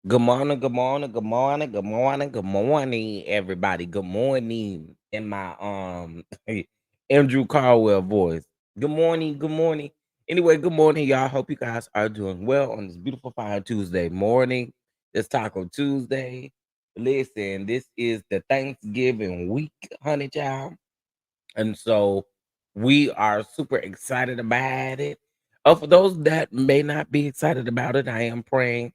Good morning, good morning, good morning, good morning, good morning, everybody. Good morning in my Andrew Caldwell voice. Good morning, good morning. Anyway, good morning, y'all. Hope you guys are doing well on this beautiful fine Tuesday morning. It's Taco Tuesday. Listen, this is the Thanksgiving week, honey child. And so we are super excited about it. For those that may not be excited about it, I am praying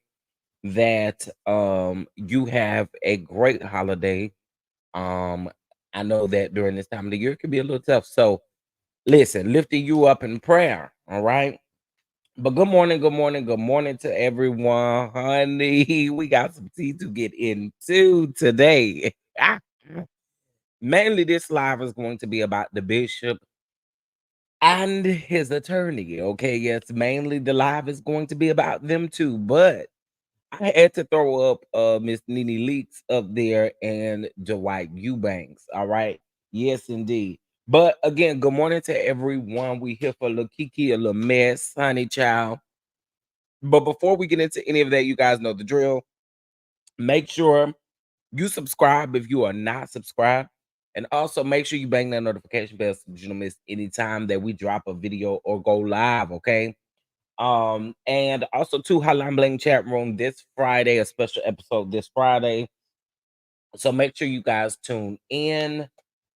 that you have a great holiday. Um I know that during this time of the year it can be a little tough. So listen, lifting you up in prayer, all right? But good morning, good morning, good morning to everyone. Honey, we got some tea to get into today. Mainly this live is going to be about the bishop and his attorney. Okay, yes, mainly the live is going to be about them too, but I had to throw up Miss Nene Leaks up there and Dwight Eubanks. All right. Yes, indeed. But again, good morning to everyone. We here for a little kiki, a little mess, honey child. But before we get into any of that, you guys know the drill. Make sure you subscribe if you are not subscribed. And also make sure you bang that notification bell so you don't miss any time that we drop a video or go live. Okay. And also too, Hotline Bling chat room this Friday, a special episode this Friday. So make sure you guys tune in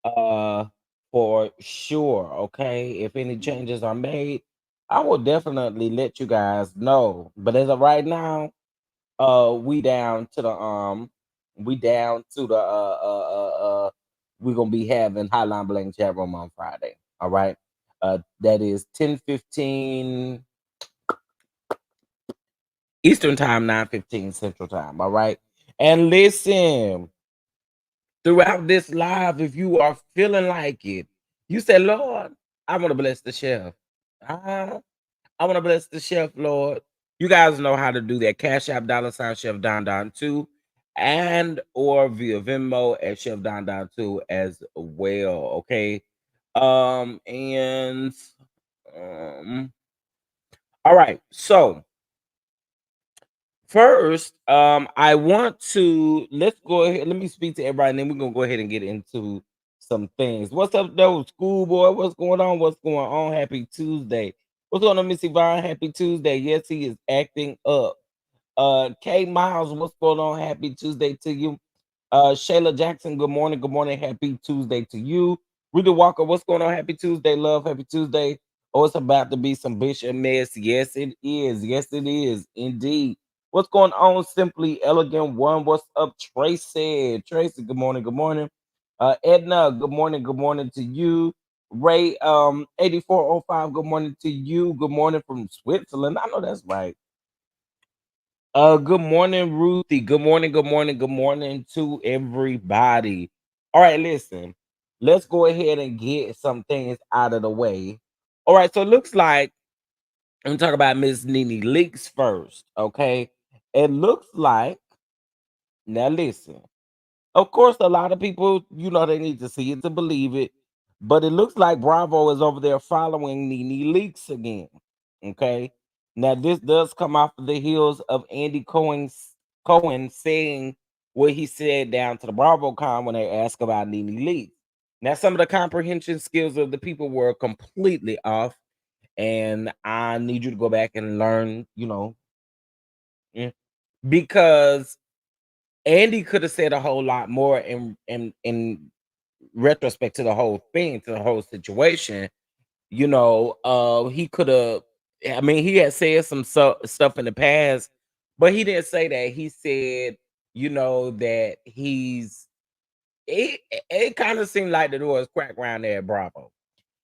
uh for sure. Okay. If any changes are made, I will definitely let you guys know. But as of right now, we down to we're gonna be having Hotline Bling chat room on Friday. All right. That is 10:15 Eastern time, 9:15 Central time. All right. And listen, throughout this live, if you are feeling like it, you say, Lord, I want to bless the chef. Ah, I want to bless the chef, Lord. You guys know how to do that. Cash App $ Chef Don Don 2 and or via Venmo at Chef Don Don 2 as well. Okay. And um all right. So first, I want to let's go ahead. Let me speak to everybody, and then we're gonna go ahead and get into some things. What's up, though, schoolboy? What's going on? What's going on? Happy Tuesday. What's going on, Missy Vaughn? Happy Tuesday. Yes, he is acting up. K Miles, what's going on? Happy Tuesday to you. Shayla Jackson, good morning. Good morning. Happy Tuesday to you. Rita Walker, what's going on? Happy Tuesday, love. Happy Tuesday. Oh, it's about to be some bishop mess. Yes, it is. Yes, it is. Indeed. What's going on? Simply Elegant One. What's up, Tracy? Tracy, good morning. Good morning. Edna, good morning. Good morning to you. Ray, 8405, good morning to you. Good morning from Switzerland. I know that's right. Good morning, Ruthie. Good morning, good morning, good morning to everybody. All right, listen, let's go ahead and get some things out of the way. All right, so it looks like I'm gonna talk about Miss Nene Leaks first. Okay, it looks like now listen. Of course, a lot of people, they need to see it to believe it. But it looks like Bravo is over there following Nene Leaks again. Okay. Now, this does come off of the heels of Andy Cohen saying what he said down to the BravoCon when they asked about Nene Leaks. Now, some of the comprehension skills of the people were completely off. And I need you to go back and learn, mm, because Andy could have said a whole lot more in retrospect to the whole thing, to the whole situation. He could have. I mean, he had said some stuff in the past, but he didn't say that. He said, that he's. It kind of seemed like the door was cracked around there at Bravo.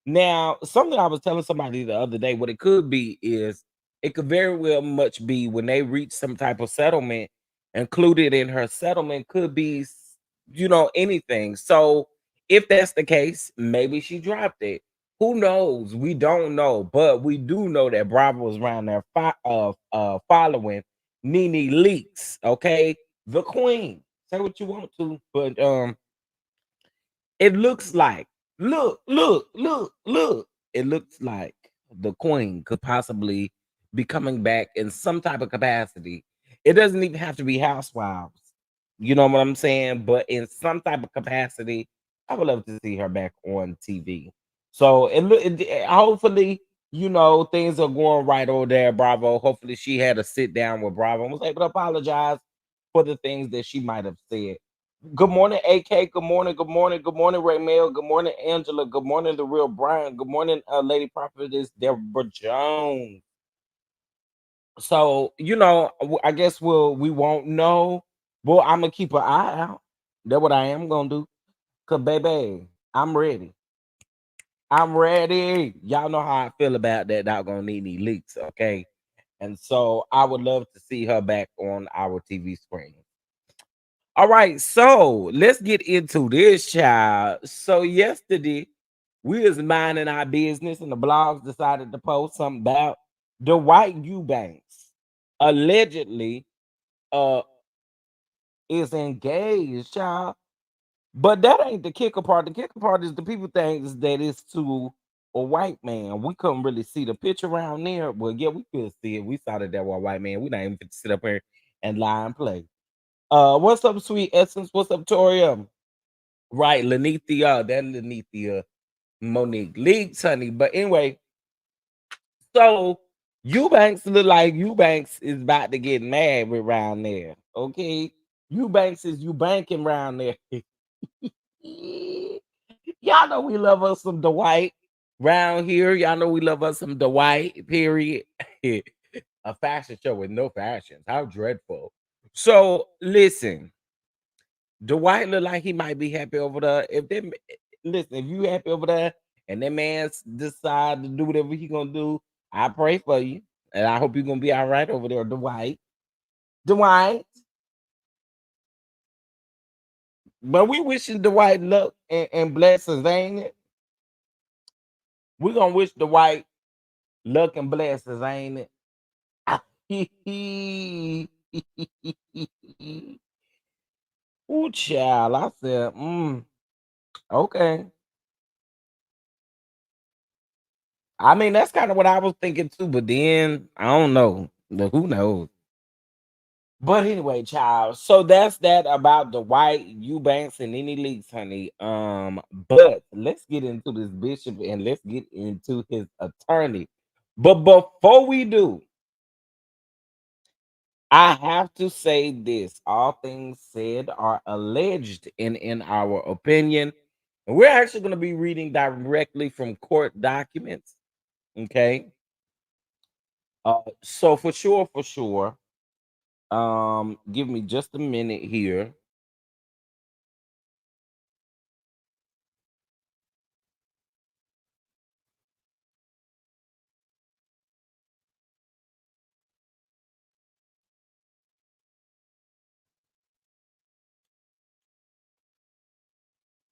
Now, something I was telling somebody the other day, what it could be is it could very well much be when they reach some type of settlement, included in her settlement could be, anything. So if that's the case, maybe she dropped it. Who knows? We don't know, but we do know that Bravo is around there following Nene Leaks, okay? The queen. Say what you want to, but it looks like, look. It looks like the queen could possibly be coming back in some type of capacity. It doesn't even have to be housewives. You know what I'm saying? But in some type of capacity, I would love to see her back on TV. So hopefully, things are going right over there, Bravo. Hopefully she had a sit down with Bravo and was able to apologize for the things that she might have said. Good morning, AK. Good morning. Good morning. Good morning, Raymel. Good morning, Angela. Good morning, the real Brian. Good morning, Lady Prophetess Deborah Jones. So I guess we won't know. Well, I'm gonna keep an eye out. That's what I am gonna do. Cause baby, I'm ready. I'm ready. Y'all know how I feel about that. Not gonna need any leaks, okay? And so I would love to see her back on our TV screen. All right, so let's get into this, child. So yesterday, we was minding our business, and the blogs decided to post something about Dwight Eubanks allegedly uh is engaged, child. But that ain't the kicker part. The kicker part is the people thinks that it's to a white man. We couldn't really see the picture around there. Well, yeah, we could see it. We saw that was a white man. We not even fit to sit up here and lie and play. What's up, sweet essence? What's up, Toria? Right, Lenithia, that Lenithia Monique Leaks, honey. But anyway, so Eubanks look like Eubanks is about to get mad with around there. Okay. Eubanks is Eubanking around there. Y'all know we love us some Dwight round here. Y'all know we love us some Dwight, period. A fashion show with no fashions. How dreadful. So listen. Dwight look like he might be happy over there. Listen, if you happy over there and that man's decide to do whatever he gonna do, I pray for you. And I hope you're gonna be all right over there, Dwight. Dwight. But we wishing Dwight luck and blessings, ain't it? We're gonna wish Dwight luck and blessings, ain't it? Ooh, child. I said, okay. I mean, that's kind of what I was thinking too, but then I don't know. Who knows? But anyway, child. So that's that about the White Eubanks and any leaks, honey. But let's get into this bishop and let's get into his attorney. But before we do, I have to say this: all things said are alleged in our opinion, and we're actually going to be reading directly from court documents. Okay. So for sure. Give me just a minute here.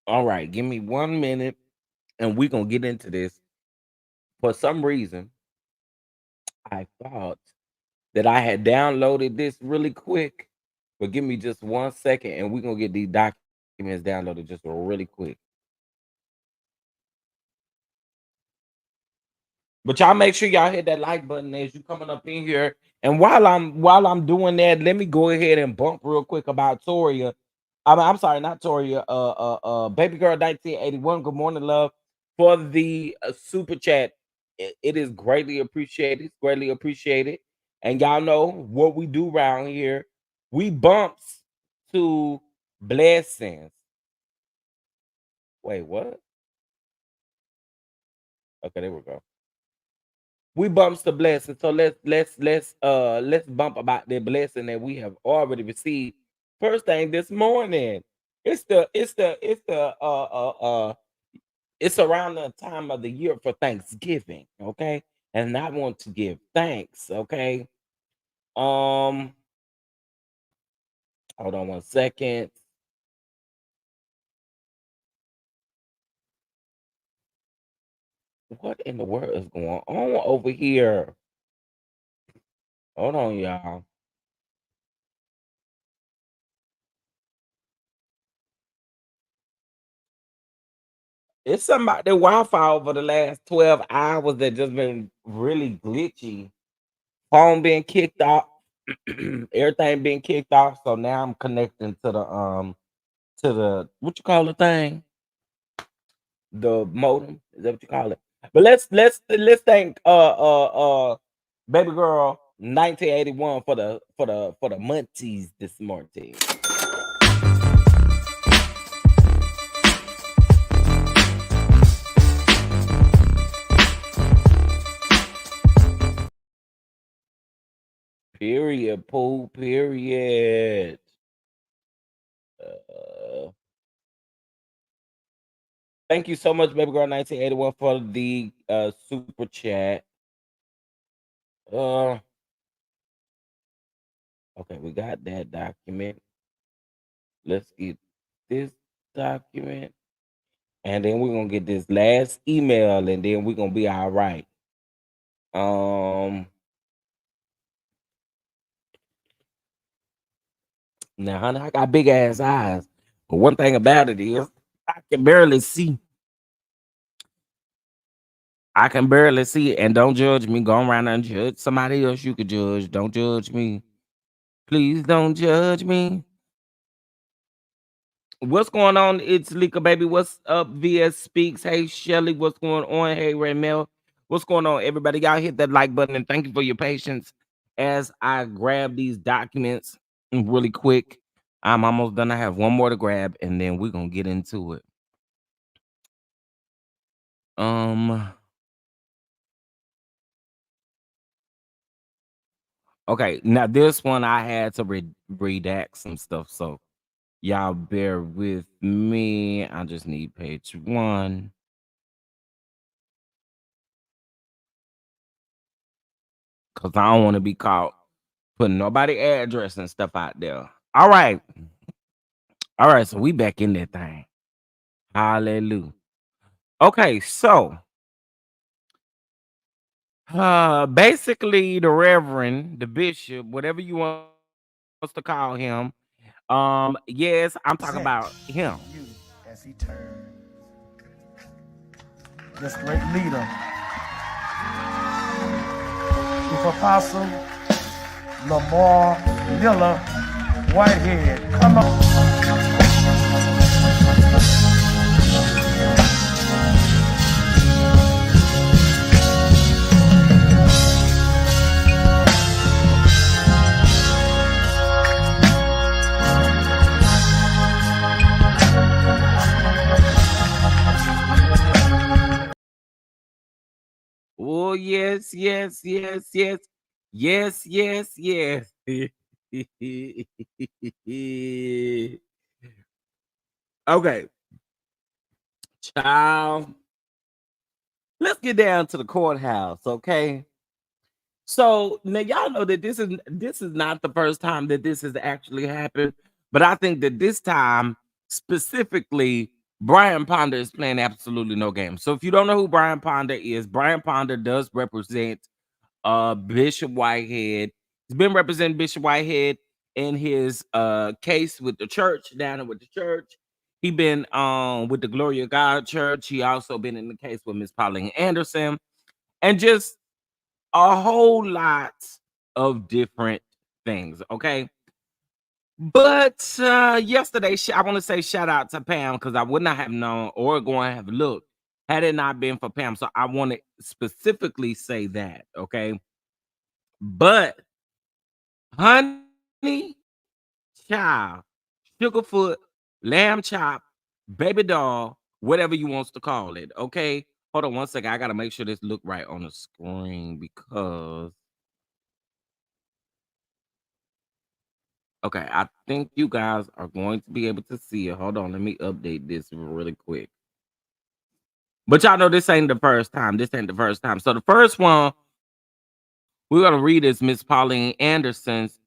All right, give me 1 minute, and we're gonna get into this. For some reason, I thought that I had downloaded this really quick, but give me just 1 second, and we're gonna get these documents downloaded just really quick. But y'all make sure y'all hit that like button as you coming up in here. And while I'm doing that, let me go ahead and bump real quick about Toria. I'm sorry, not Toria. Baby girl 1981. Good morning, love. For the super chat, it is greatly appreciated. It's greatly appreciated. And y'all know what we do around here. We bumps to blessings. Wait, what? Okay, there we go. We bumps the blessing. So let's bump about the blessing that we have already received. First thing this morning. It's it's around the time of the year for Thanksgiving, okay? And I want to give thanks, okay? Um, hold on 1 second. What in the world is going on over here? Hold on, y'all. It's something about the Wi-Fi over the last 12 hours that just been really glitchy. Phone being kicked off, everything being kicked off. So now I'm connecting to the what you call the thing? The modem. Is that what you call it? But let's thank baby girl 1981 for the munchies this morning. Period. Pool. Period. Uh, Thank you so much, baby girl 1981, for the super chat. Uh, okay, we got that document. Let's get this document, and then we're gonna get this last email, and then we're gonna be all right. Um, Now, honey, I got big ass eyes, but one thing about it is I can barely see. I can barely see, and don't judge me. Go around and judge somebody else. You could judge. Don't judge me. Please don't judge me. What's going on? It's Lika, baby. What's up? VS Speaks. Hey, Shelly. What's going on? Hey, Raymel. What's going on, everybody? Y'all hit that like button and thank you for your patience as I grab these documents really quick. I'm almost done. I have one more to grab and then we're going to get into it. Okay. Now, this one I had to redact some stuff. So, y'all bear with me. I just need page 1. Because I don't want to be caught putting nobody address and stuff out there. All right. All right. So we back in that thing. Hallelujah. Okay. So basically the reverend, the bishop, whatever you want us to call him. Yes, I'm talking about him. You as he turned. This great leader. Chief Apostle Lamar Dilla, Whitehead. Come on. Oh, yes, yes, yes, yes. Yes, yes, yes. Okay, child. Let's get down to the courthouse, okay? So now y'all know that this is not the first time that this has actually happened, but I think that this time specifically, Brian Ponder is playing absolutely no game. So if you don't know who Brian Ponder is, Brian Ponder does represent Bishop Whitehead. He's been representing Bishop Whitehead in his case with the church, down with the church. He been with the Glory of God Church. He also been in the case with Miss Pauline Anderson, and just a whole lot of different things. Okay. But yesterday, I want to say shout out to Pam because I would not have known or going to have looked had it not been for Pam. So I want to specifically say that. Okay. But honey, child, sugarfoot, lamb chop, baby doll, whatever you wants to call it. Okay. Hold on one second. I got to make sure this look right on the screen because okay, I think you guys are going to be able to see it. Hold on, let me update this really quick. But y'all know this ain't the first time. This ain't the first time. So the first one we're gonna read is Miss Pauline Anderson's.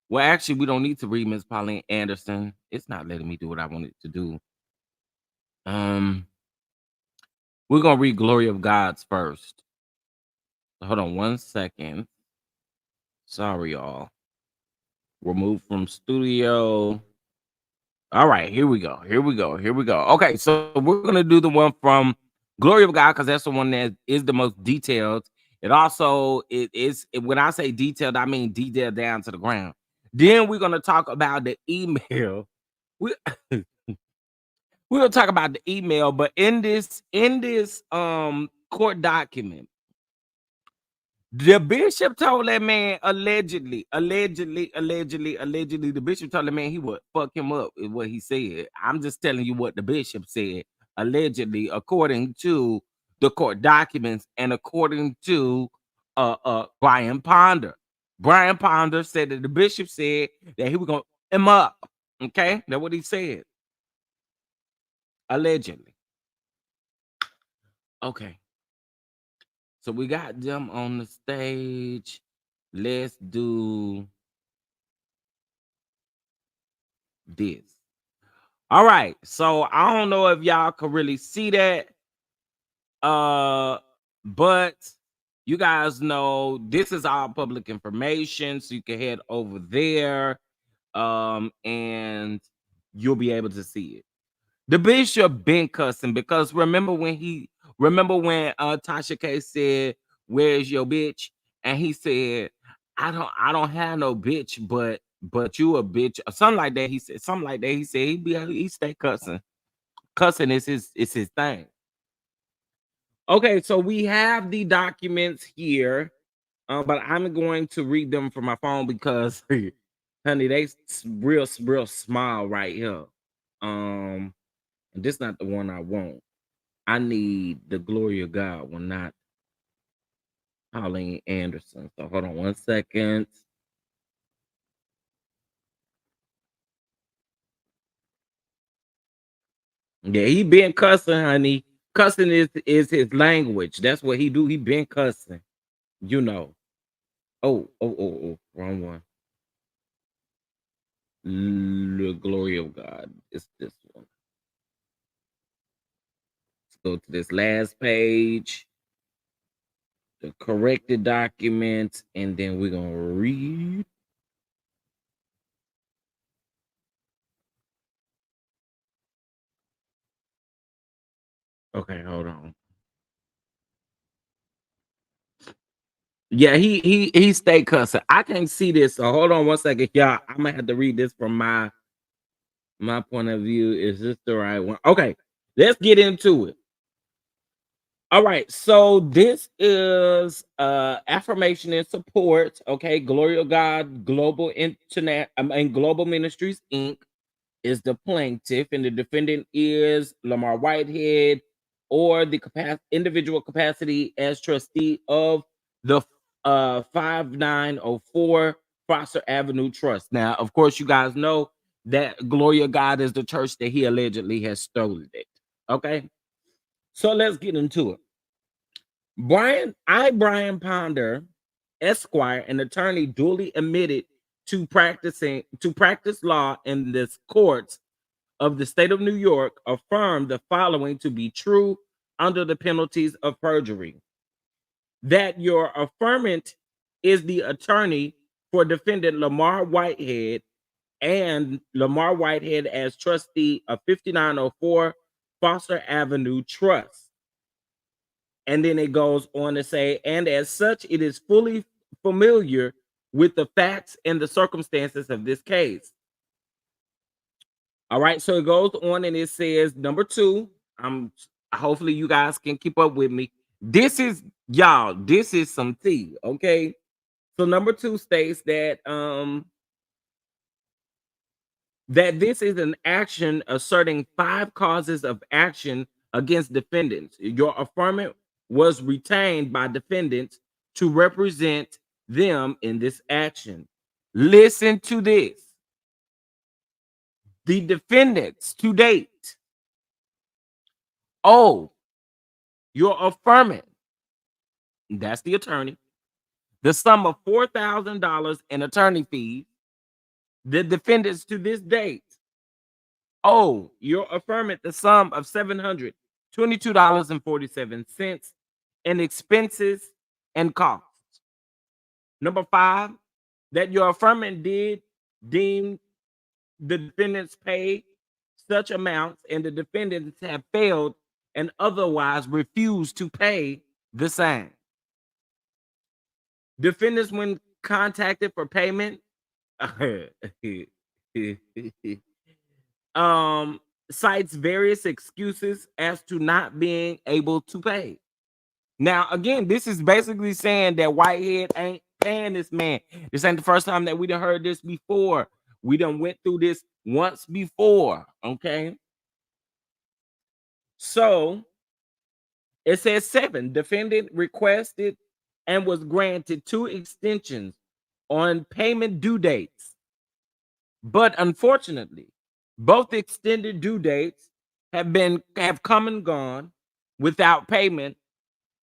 Well, actually, we don't need to read Miss Pauline Anderson. It's not letting me do what I wanted to do. Um, we're gonna read Glory of God's first. Hold on one second. Sorry, y'all. Remove from studio. All right, here we go. Here we go. Here we go. Okay, so we're gonna do the one from Glory of God because that's the one that is the most detailed. It also when I say detailed, I mean detailed down to the ground. Then we're gonna talk about the email. We we're gonna talk about the email, but in this court document, the bishop told that man allegedly, the bishop told the man he would fuck him up, is what he said. I'm just telling you what the bishop said, allegedly, according to the court documents and according to Brian Ponder. Brian Ponder said that the bishop said that he was gonna him up. Okay, that's what he said. Allegedly. Okay. So we got them on the stage. Let's do this. All right. So I don't know if y'all can really see that. But you guys know this is all public information, so you can head over there and you'll be able to see it. The bishop been cussing because remember when Tasha K said, "Where's your bitch?" And he said, I don't have no bitch, but you a bitch," or something like that. He said something like that. He said he stay cussing. Cussing is his thing. Okay, so we have the documents here, but I'm going to read them from my phone because, honey, real small right here. And this not the one I want. I need the Glory of God one, not Pauline Anderson. So hold on one second. Yeah, he been cussing, honey. Cussing is his language. That's what he do. He been cussing. You know. Oh, wrong one. The Glory of God. It's this one. Let's go to this last page, the corrected documents, and then we're gonna read. Okay, hold on. Yeah, he stay cussing. I can't see this, so hold on 1 second, y'all. I'm gonna have to read this from my point of view. Is this the right one? Okay, let's get into it. All right, so this is affirmation and support. Okay, Glory of God Global Internet, Global Ministries Inc. is the plaintiff, and the defendant is Lamar Whitehead, or the individual capacity as trustee of the 5904 Foster Avenue Trust. Now, of course, you guys know that Glory of God is the church that he allegedly has stolen it. Okay, so let's get into it. Brian Ponder, Esquire, an attorney duly admitted to practice law in this courts of the state of New York, affirmed the following to be true under the penalties of perjury: that your affirmant is the attorney for defendant Lamar Whitehead, and Lamar Whitehead as trustee of 5904 Foster Avenue Trust. And then it goes on to say, and as such, it is fully familiar with the facts and the circumstances of this case. All right, so it goes on and it says, number two, hopefully you guys can keep up with me. This is y'all, this is some tea, okay? So number two states that this is an action asserting 5 causes of action against defendants. Your affirmant was retained by defendants to represent them in this action. Listen to this. The defendants to date owe your affirmant, that's the attorney, the sum of $4,000 in attorney fees. The defendants to this date owe your affirmant the sum of $722.47 in expenses and costs. Number 5, that your affirmant did deem the defendants pay such amounts, and the defendants have failed and otherwise refused to pay the same. Defendants, when contacted for payment, cites various excuses as to not being able to pay. Now, again, this is basically saying that Whitehead ain't paying this man. This ain't the first time that we done heard this before. We done went through this once before, okay? So, it says 7, defendant requested and was granted 2 extensions on payment due dates. But unfortunately, both extended due dates have come and gone without payment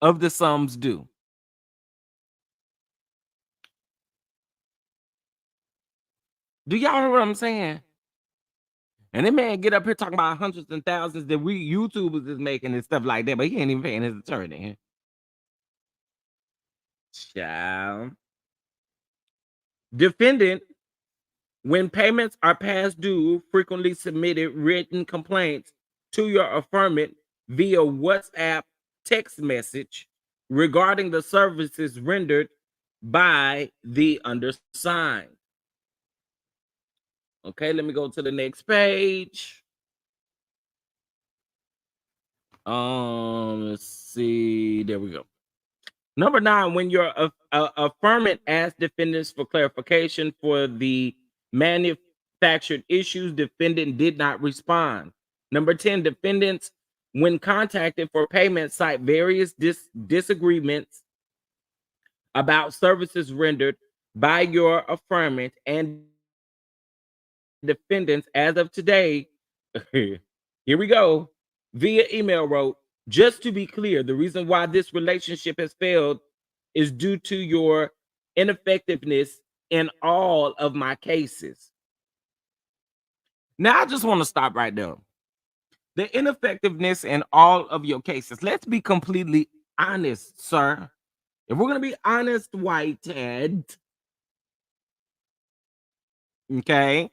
of the sums due. Do y'all hear what I'm saying? And that man get up here talking about hundreds and thousands that we YouTubers is making and stuff like that, but he ain't even paying his attorney. Child. Defendant, when payments are past due, frequently submitted written complaints to your affirmant via WhatsApp text message regarding the services rendered by the undersigned. Okay, let me go to the next page. Let's see. There we go. Number 9, when your affirmant asks defendants for clarification for the manufactured issues, defendant did not respond. Number 10, defendants, when contacted for payment, cite various disagreements about services rendered by your affirmant and defendants as of today. Here we go. Via email wrote, just to be clear, the reason why this relationship has failed is due to your ineffectiveness in all of my cases. Now, I just want to stop right there. The ineffectiveness in all of your cases. Let's be completely honest, sir. If we're going to be honest, Whitehead, okay?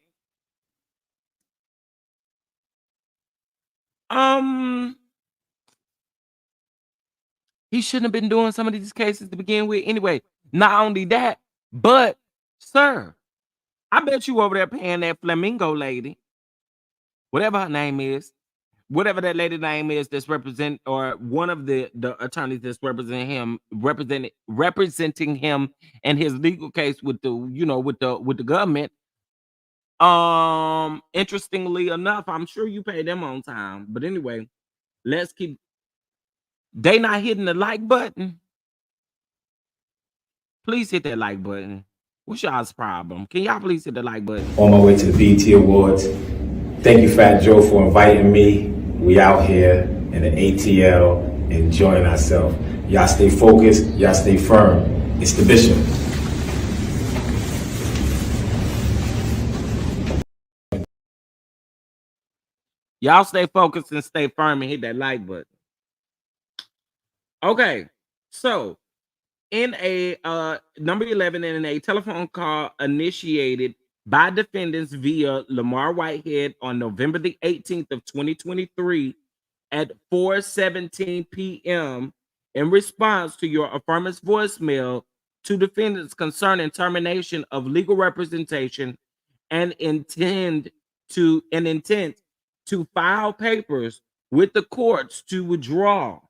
He shouldn't have been doing some of these cases to begin with. Anyway, Not only that, but sir, I bet you over there paying that flamingo lady, whatever her name is, whatever that lady name is that's represent or one of the attorneys that's representing him and his legal case with the with the government. Interestingly enough, I'm sure you pay them on time. But anyway, let's keep. They not hitting the like button. Please hit that like button. What's y'all's problem? Can y'all please hit the like button? On my way to the BET Awards. Thank you, Fat Joe, for inviting me. We out here in the ATL enjoying ourselves. Y'all stay focused. Y'all stay firm. It's the Bishop. Y'all stay focused and stay firm and hit that like button. Okay, so in a number 11 in a telephone call initiated by defendants via Lamar Whitehead on November the 18th of 2023 at 4:17 p.m. in response to your affirmative voicemail to defendants concerning termination of legal representation and intent to file papers with the courts to withdraw.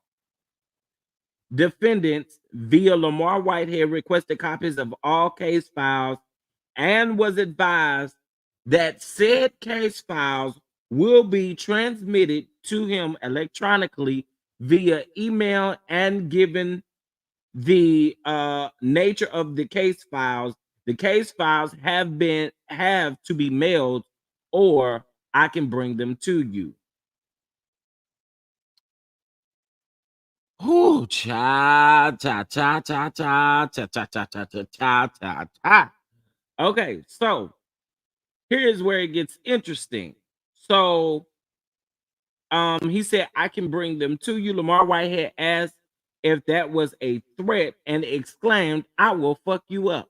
Defendants via Lamar Whitehead requested copies of all case files and was advised that said case files will be transmitted to him electronically via email, and given the nature of the case files have to be mailed, or I can bring them to you. Ooh, cha cha cha cha cha cha cha cha cha cha cha cha cha. Okay, so here's where it gets interesting. So he said, I can bring them to you. Lamar Whitehead asked if that was a threat and exclaimed, I will fuck you up.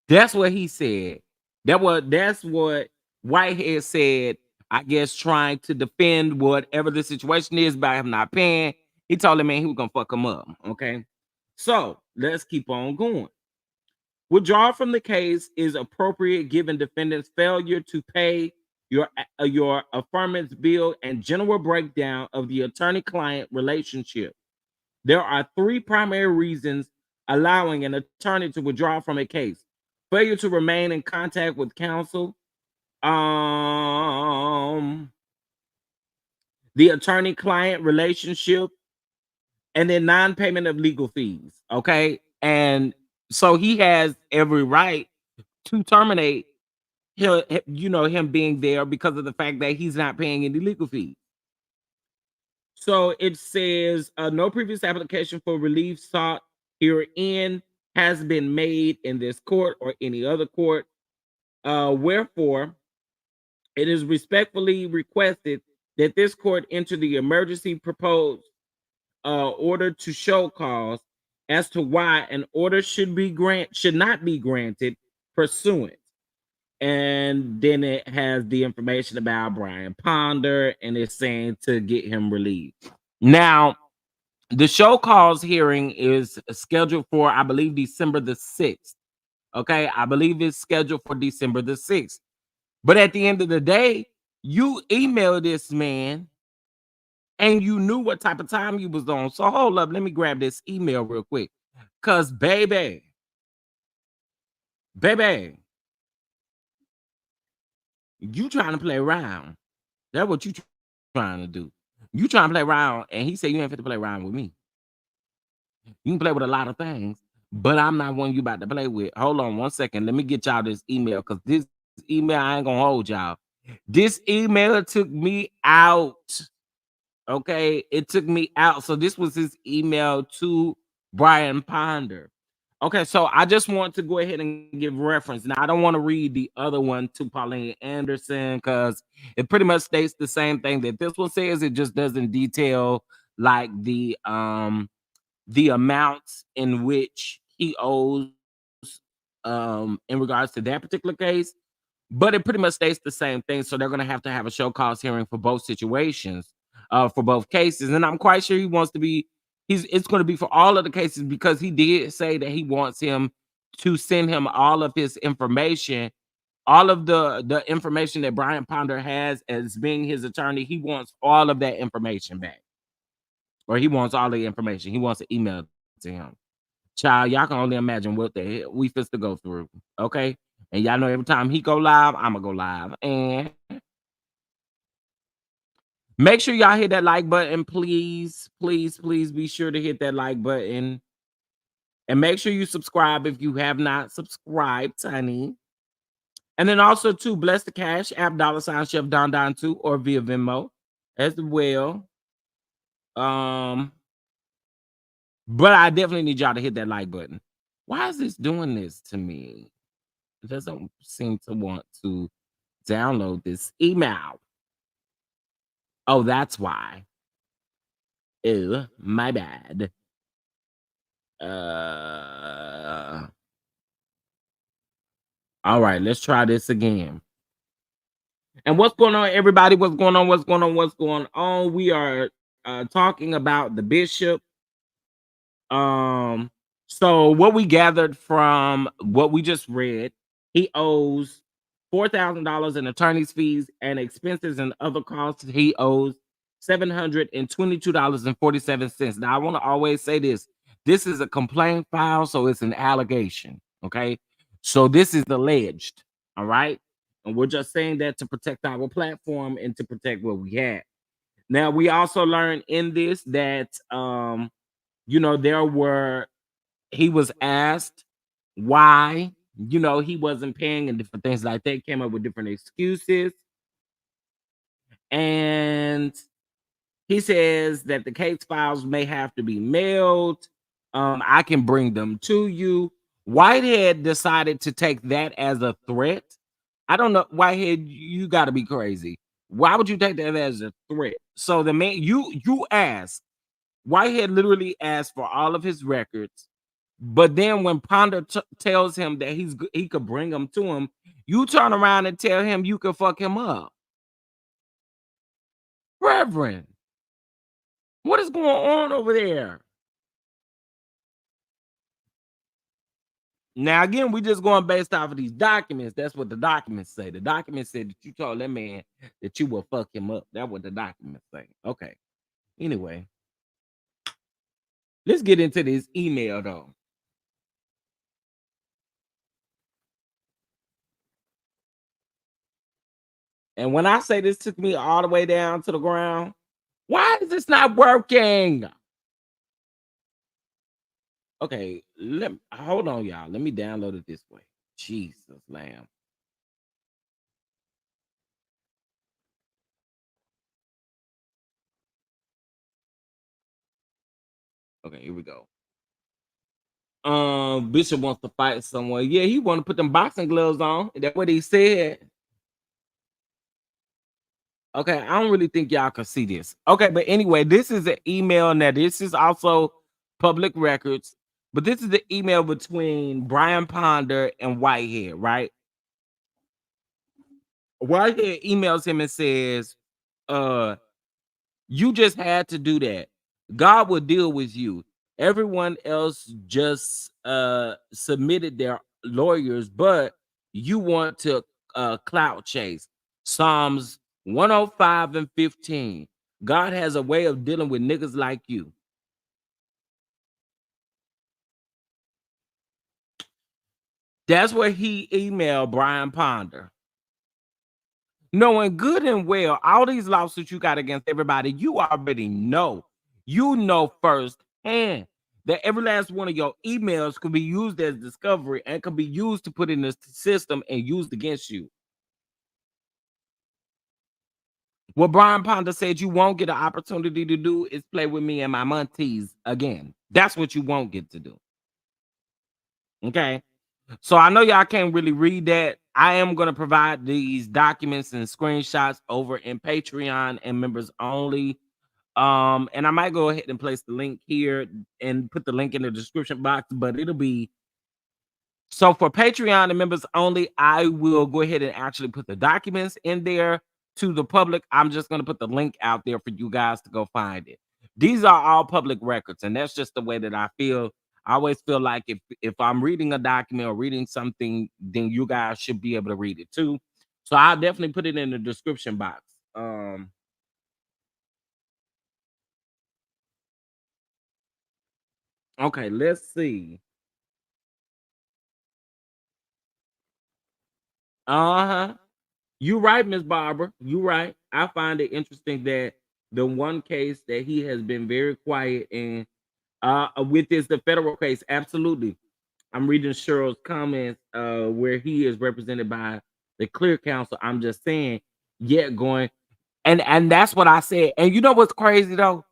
That's what he said. That's what Whitehead said, I guess, trying to defend whatever the situation is by him not paying. He told him, man, he was gonna fuck him up. Okay. So let's keep on going. Withdrawal from the case is appropriate given defendant's failure to pay your affirmance bill and general breakdown of the attorney-client relationship. There are three primary reasons allowing an attorney to withdraw from a case: failure to remain in contact with counsel, the attorney-client relationship, and then non-payment of legal fees. Okay, and so he has every right to terminate him being there because of the fact that he's not paying any legal fees. So it says no previous application for relief sought herein has been made in this court or any other court. Wherefore, it is respectfully requested that this court enter the emergency proposed order to show cause as to why an order should not be granted pursuant. And then it has the information about Brian Ponder, and it's saying to get him relieved. Now, the show cause hearing is scheduled for, I believe, December the 6th. Okay, I believe it's scheduled for December the 6th. But at the end of the day, you emailed this man and you knew what type of time you was on. So hold up, let me grab this email real quick. Cause baby, you trying to play around. That's what you trying to do. You trying to play around, and he said you ain't fit to play around with me. You can play with a lot of things, but I'm not one you about to play with. Hold on 1 second. Let me get y'all this email, because this email, I ain't gonna hold y'all. This email took me out. Okay, it took me out. So this was his email to Brian Ponder. Okay, so I just want to go ahead and give reference. Now, I don't want to read the other one to Pauline Anderson because it pretty much states the same thing that this one says. It just doesn't detail like the amounts in which he owes in regards to that particular case. But it pretty much states the same thing. So they're going to have a show cause hearing for both situations, for both cases. And I'm quite sure he wants to be It's going to be for all of the cases because he did say that he wants him to send him all of his information, all of the information that Brian Ponder has as being his attorney. He wants all of that information back, or he wants all the information. He wants to email to him. Child, y'all can only imagine what the hell we fist to go through. Okay, and y'all know every time he go live, I'ma go live, and make sure y'all hit that like button, please, please, please be sure to hit that like button. And make sure you subscribe if you have not subscribed, honey. And then also, too, bless the cash app, $ Chef Don Don 2, or via Venmo as well. But I definitely need y'all to hit that like button. Why is this doing this to me? It doesn't seem to want to download this email. Oh, that's why. Ew, my bad. All right, let's try this again. And what's going on, everybody? What's going on? What's going on? What's going on? We are talking about the bishop. So what we gathered from what we just read, he owes $4,000 in attorney's fees and expenses and other costs. He owes $722.47. Now, I want to always say this. This is a complaint file, so it's an allegation, okay? So this is alleged, all right? And we're just saying that to protect our platform and to protect what we have. Now, we also learned in this that, he was asked why, he wasn't paying and different things like that, came up with different excuses. And he says that the case files may have to be mailed. I can bring them to you. Whitehead decided to take that as a threat. I don't know, Whitehead, you got to be crazy. Why would you take that as a threat? So the man, you asked, Whitehead literally asked for all of his records, but then when Ponder tells him that he could bring them to him, you turn around and tell him you could fuck him up. Reverend, what is going on over there? Now, again, we just going based off of these documents. That's what the documents say. The documents said that you told that man that you will fuck him up. That's what the documents say. Okay. Anyway, let's get into this email, though. And when I say this took me all the way down to the ground, why is this not working? Okay, hold on, y'all. Let me download it this way. Jesus, lamb. Okay, here we go. Bishop wants to fight someone. Yeah, he want to put them boxing gloves on. That's what he said. Okay, I don't really think y'all can see this. Okay, but anyway, this is an email. Now, this is also public records, but this is the email between Brian Ponder and Whitehead, right? Whitehead emails him and says, you just had to do that. God will deal with you. Everyone else just submitted their lawyers, but you want to clout chase. Psalms 105 and 15. God has a way of dealing with niggas like you. That's what he emailed Brian Ponder. Knowing good and well, all these lawsuits you got against everybody, you already know. You know firsthand that every last one of your emails could be used as discovery and could be used to put in the system and used against you. What Brian Ponder said you won't get an opportunity to do is play with me and my montees again. That's what you won't get to do. Okay? So I know y'all can't really read that. I am going to provide these documents and screenshots over in Patreon and members only. And I might go ahead and place the link here and put the link in the description box, but it'll be so for Patreon and members only. I will go ahead and actually put the documents in there. To the public, I'm just going to put the link out there for you guys to go find it. These are all public records, and that's just the way that I feel. I always feel like if I'm reading a document or reading something, then you guys should be able to read it too. So I'll definitely put it in the description box. Okay, let's see. Uh-huh. You right, Miss Barbara. You right. I find it interesting that the one case that he has been very quiet in with this the federal case. Absolutely. I'm reading Cheryl's comments where he is represented by the clear counsel. I'm just saying, yet going and that's what I said. And you know what's crazy though?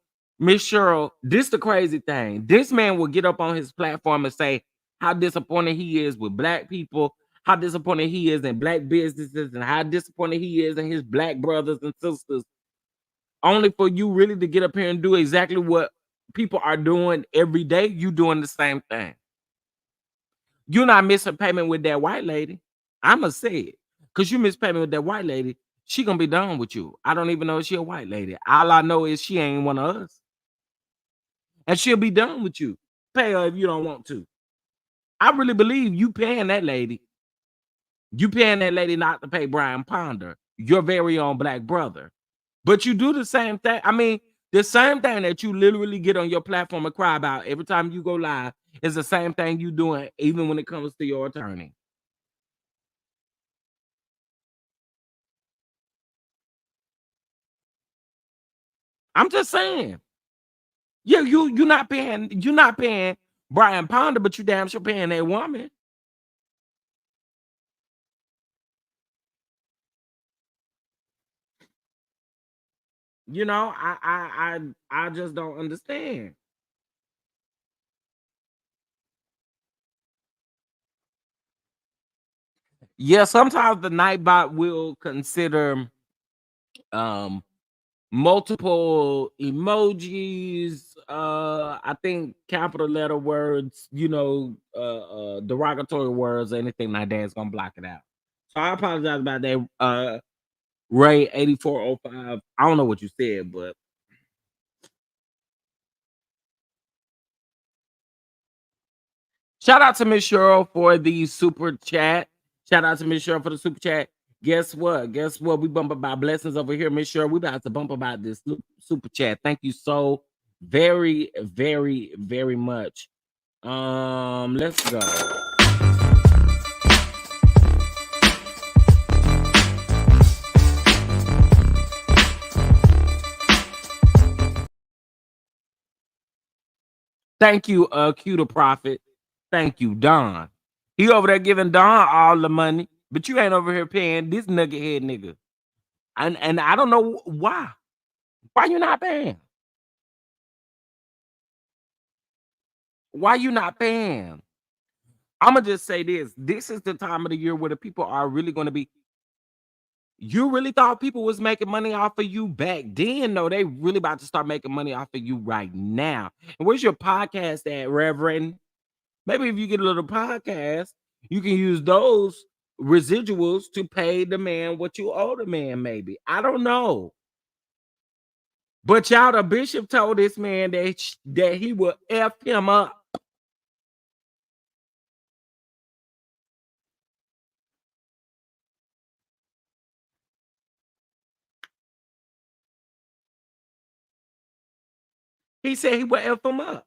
Miss Cheryl, this the crazy thing. This man will get up on his platform and say how disappointed he is with black people, how disappointed he is in black businesses, and how disappointed he is in his black brothers and sisters, only for you really to get up here and do exactly what people are doing every day. You doing the same thing. You're not missing payment with that white lady. I'ma say it. Cause you miss payment with that white lady, she gonna be done with you. I don't even know if she a white lady. All I know is she ain't one of us. And she'll be done with you. Pay her if you don't want to. I really believe you paying that lady. You paying that lady not to pay Brian Ponder, your very own black brother. But you do the same thing. I mean, the same thing that you literally get on your platform and cry about every time you go live is the same thing you doing, even when it comes to your attorney. I'm just saying. Yeah, you're not paying Brian Ponder, but you damn sure paying that woman. You know, I just don't understand. Yeah, sometimes the Nightbot will consider um multiple emojis, I think capital letter words, derogatory words, anything like that is gonna block it out. So I apologize about that. Ray 8405. I don't know what you said, but shout out to Miss Cheryl for the super chat. Shout out to Miss Cheryl for the super chat. Guess what? Guess what? We bump about blessings over here, Miss Cheryl. We about to bump about this super chat. Thank you so very, very, very much. Let's go. Thank you, Q the Prophet. Thank you, Don. He over there giving Don all the money, but you ain't over here paying this nugget head nigga. And I don't know why. Why you not paying? Why you not paying? I'ma just say this. This is the time of the year where the people are really gonna be. You really thought people was making money off of you back then? No, they really about to start making money off of you right now. And where's your podcast at, Reverend? Maybe if you get a little podcast, you can use those residuals to pay the man what you owe the man, maybe. I don't know. But y'all, the bishop told this man that he will F him up. He said he will F him up.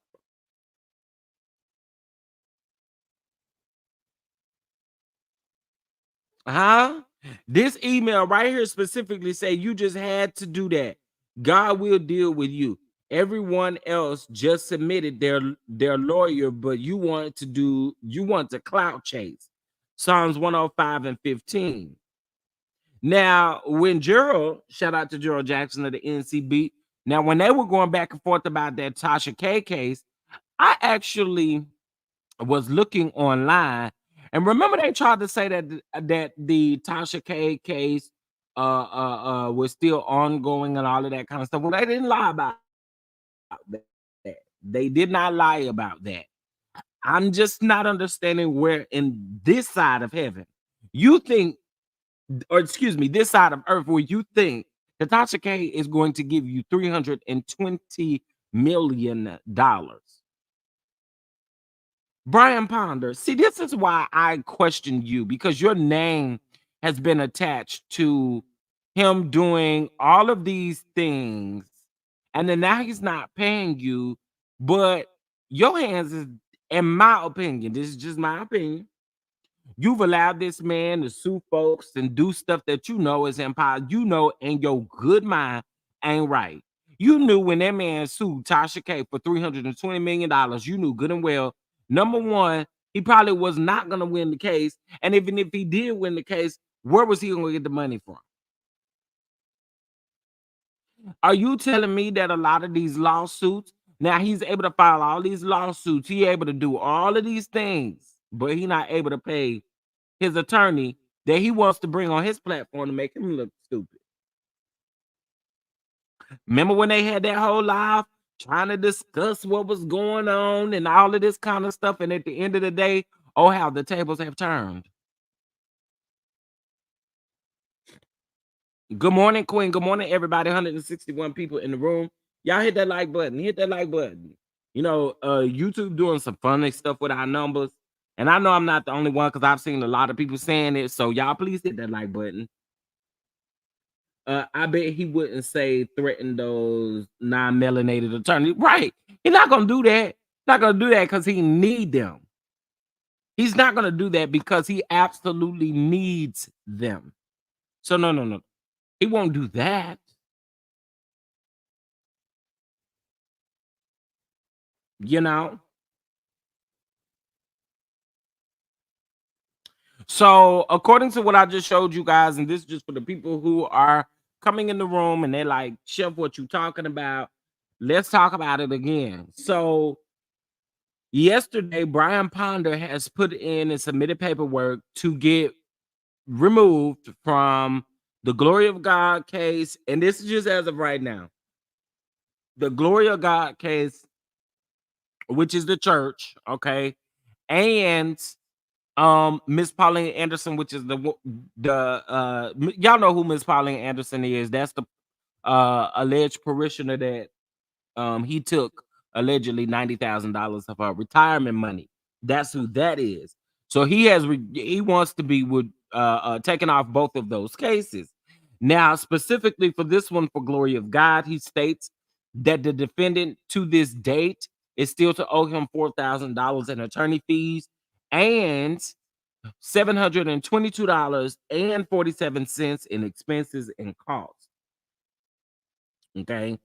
Huh? This email right here specifically say you just had to do that. God will deal with you. Everyone else just submitted their lawyer, but you want to clout chase. Psalms 105 and 15. Now, when Gerald, shout out to Gerald Jackson of the NCB. Now, when they were going back and forth about that Tasha K case, I actually was looking online, and remember they tried to say that the Tasha K case was still ongoing and all of that kind of stuff. Well, they didn't lie about that. They did not lie about that. I'm just not understanding where in this side of heaven you think, or excuse me, this side of earth where you think that Tasha K is going to give you $320 million. Brian Ponder, see, this is why I question you, because your name has been attached to him doing all of these things, and then now he's not paying you, but your hands is, in my opinion, this is just my opinion, you've allowed this man to sue folks and do stuff that you know is impossible. You know, in your good mind ain't right. You knew when that man sued Tasha K for $320 million, you knew good and well, number one, he probably was not going to win the case. And even if he did win the case, where was he going to get the money from? Are you telling me that a lot of these lawsuits, now he's able to file all these lawsuits, he able to do all of these things, but he not able to pay his attorney that he wants to bring on his platform to make him look stupid? Remember when they had that whole live trying to discuss what was going on and all of this kind of stuff, and at the end of the day, oh, how the tables have turned. Good morning, Queen. Good morning, everybody. 161 people in the room. Y'all hit that like button. Hit that like button. You know, YouTube doing some funny stuff with our numbers. And I know I'm not the only one, because I've seen a lot of people saying it. So y'all please hit that like button. I bet he wouldn't say threaten those non-melanated attorneys. Right. He's not gonna do that. Not gonna do that because he need them. He's not gonna do that because he absolutely needs them. So no. He won't do that. You know. So according to what I just showed you guys, and this is just for the people who are coming in the room and they're like, Chef, what you talking about? Let's talk about it again. So yesterday, Brian Ponder has put in and submitted paperwork to get removed from the Glory of God case. And this is just as of right now. The Glory of God case, which is the church, okay, and Miss Pauline Anderson, which is the y'all know who Miss Pauline Anderson is. That's the alleged parishioner that he took allegedly $90,000 of her retirement money. That's who that is. So he wants to be with taking off both of those cases. Now, specifically for this one, for Glory of God, he states that the defendant to this date is still to owe him $4,000 in attorney fees and $722.47 in expenses and costs. Okay.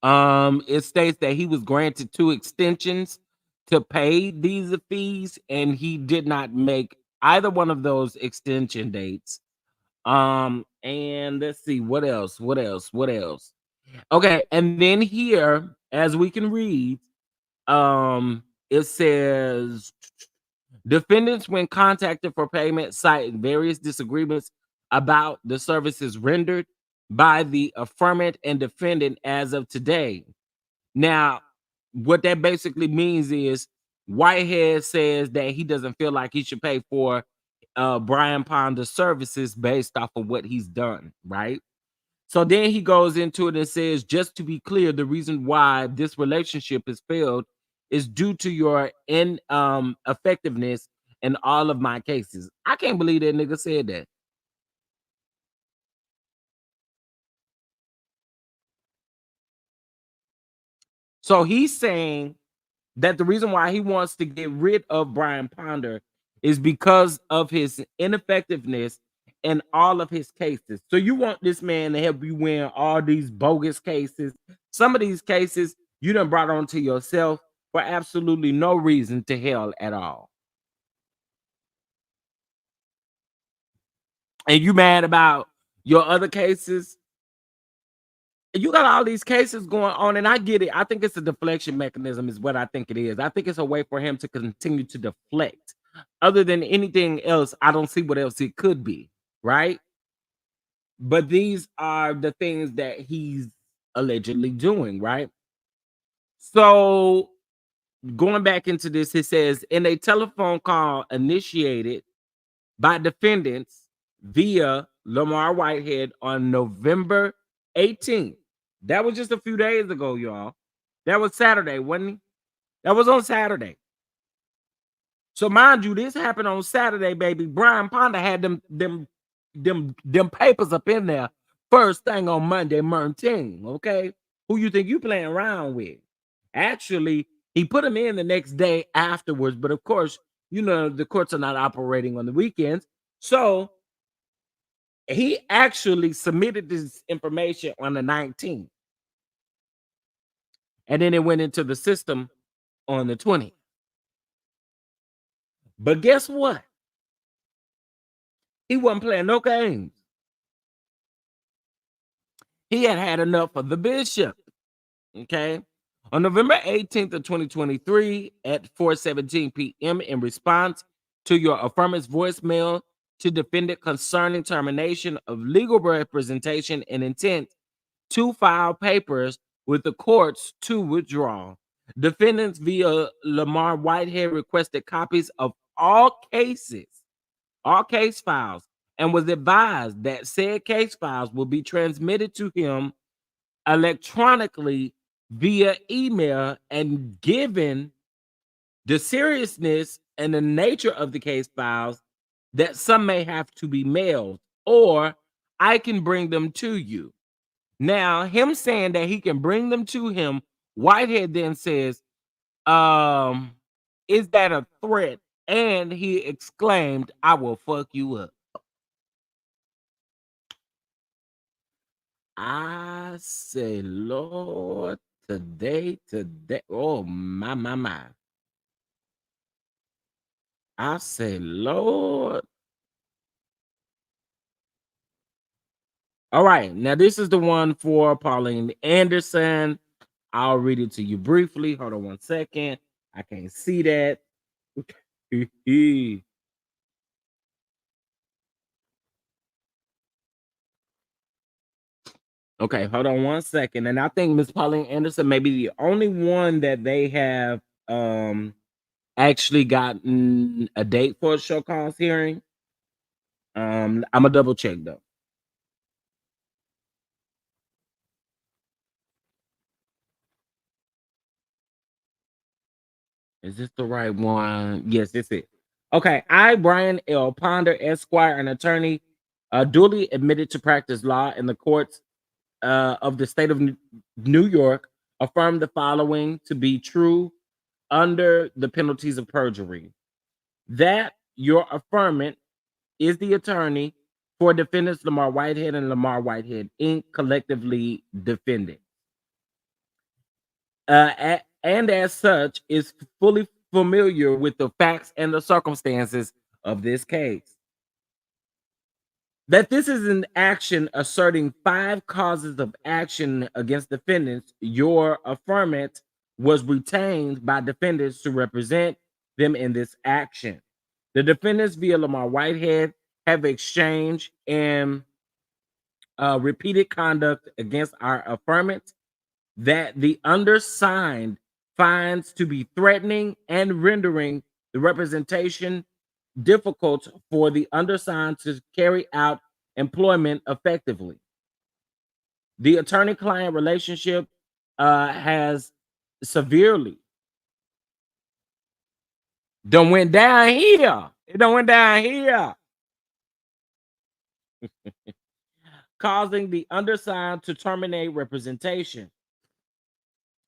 It states that he was granted 2 extensions to pay these fees, and he did not make either one of those extension dates. And let's see what else. Okay, and then here, as we can read, it says defendants, when contacted for payment, cite various disagreements about the services rendered by the affirmant and defendant as of today. Now, what that basically means is Whitehead says that he doesn't feel like he should pay for Brian Ponder's services based off of what he's done, right? So then he goes into it and says, just to be clear, the reason why this relationship has failed is due to your effectiveness in all of my cases. I can't believe that nigga said that. So he's saying that the reason why he wants to get rid of Brian Ponder is because of his ineffectiveness in all of his cases. So you want this man to help you win all these bogus cases. Some of these cases you done brought on to yourself for absolutely no reason to hell at all. And you mad about your other cases? You got all these cases going on, and I get it. I think it's a deflection mechanism is what I think it is. I think it's a way for him to continue to deflect. Other than anything else, I don't see what else it could be, right? But these are the things that he's allegedly doing, right? So going back into this, it says, in a telephone call initiated by defendants via Lamar Whitehead on November 18th. That was just a few days ago, y'all. That was Saturday, wasn't he? That was on Saturday. So mind you, this happened on Saturday, baby. Brian Ponder had them papers up in there first thing on Monday morning. Okay, who you think you playing around with? Actually, he put them in the next day afterwards, but of course, you know the courts are not operating on the weekends, so he actually submitted this information on the 19th, and then it went into the system on the 20th. But guess what? He wasn't playing no games. He had had enough of the bishop. Okay. On November 18th of 2023 at 4:17 p.m. in response to your affirmative voicemail to defendant concerning termination of legal representation and intent to file papers with the courts to withdraw. Defendants via Lamar Whitehead requested copies of all case files, and was advised that said case files will be transmitted to him electronically via email, and given the seriousness and the nature of the case files, that some may have to be mailed, or I can bring them to you. Now, him saying that he can bring them to him, Whitehead then says, is that a threat? And he exclaimed, I will fuck you up. I say, Lord, today, oh my. I say, Lord. All right, now this is the one for Pauline Anderson. I'll read it to you briefly. Hold on one second. I can't see that. Okay, hold on one second. And I think Miss Pauline Anderson may be the only one that they have actually gotten a date for a show cause hearing. I'm gonna double check though. Is this the right one? Yes, it's it. Okay, I, Brian L. Ponder, Esquire, an attorney, duly admitted to practice law in the courts of the state of New York, affirm the following to be true under the penalties of perjury. That your affirmant is the attorney for defendants Lamar Whitehead and Lamar Whitehead Inc., collectively defended. And as such, is fully familiar with the facts and the circumstances of this case. That this is an action asserting 5 causes of action against defendants, your affirmant was retained by defendants to represent them in this action. The defendants via Lamar Whitehead have exchanged and repeated conduct against our affirmant that the undersigned finds to be threatening and rendering the representation difficult for the undersigned to carry out employment effectively. The attorney-client relationship has severely done went down here. It done went down here. Causing the undersigned to terminate representation.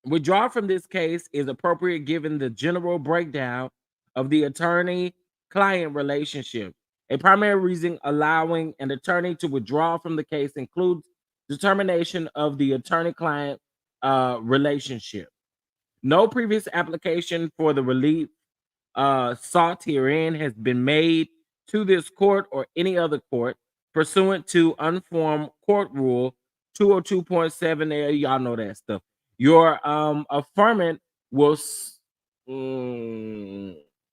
Withdrawal from this case is appropriate given the general breakdown of the attorney-client relationship. A primary reason allowing an attorney to withdraw from the case includes determination of the attorney-client relationship. No previous application for the relief sought herein has been made to this court or any other court pursuant to unformed court rule 202.7. Y'all know that stuff. Your affirmant will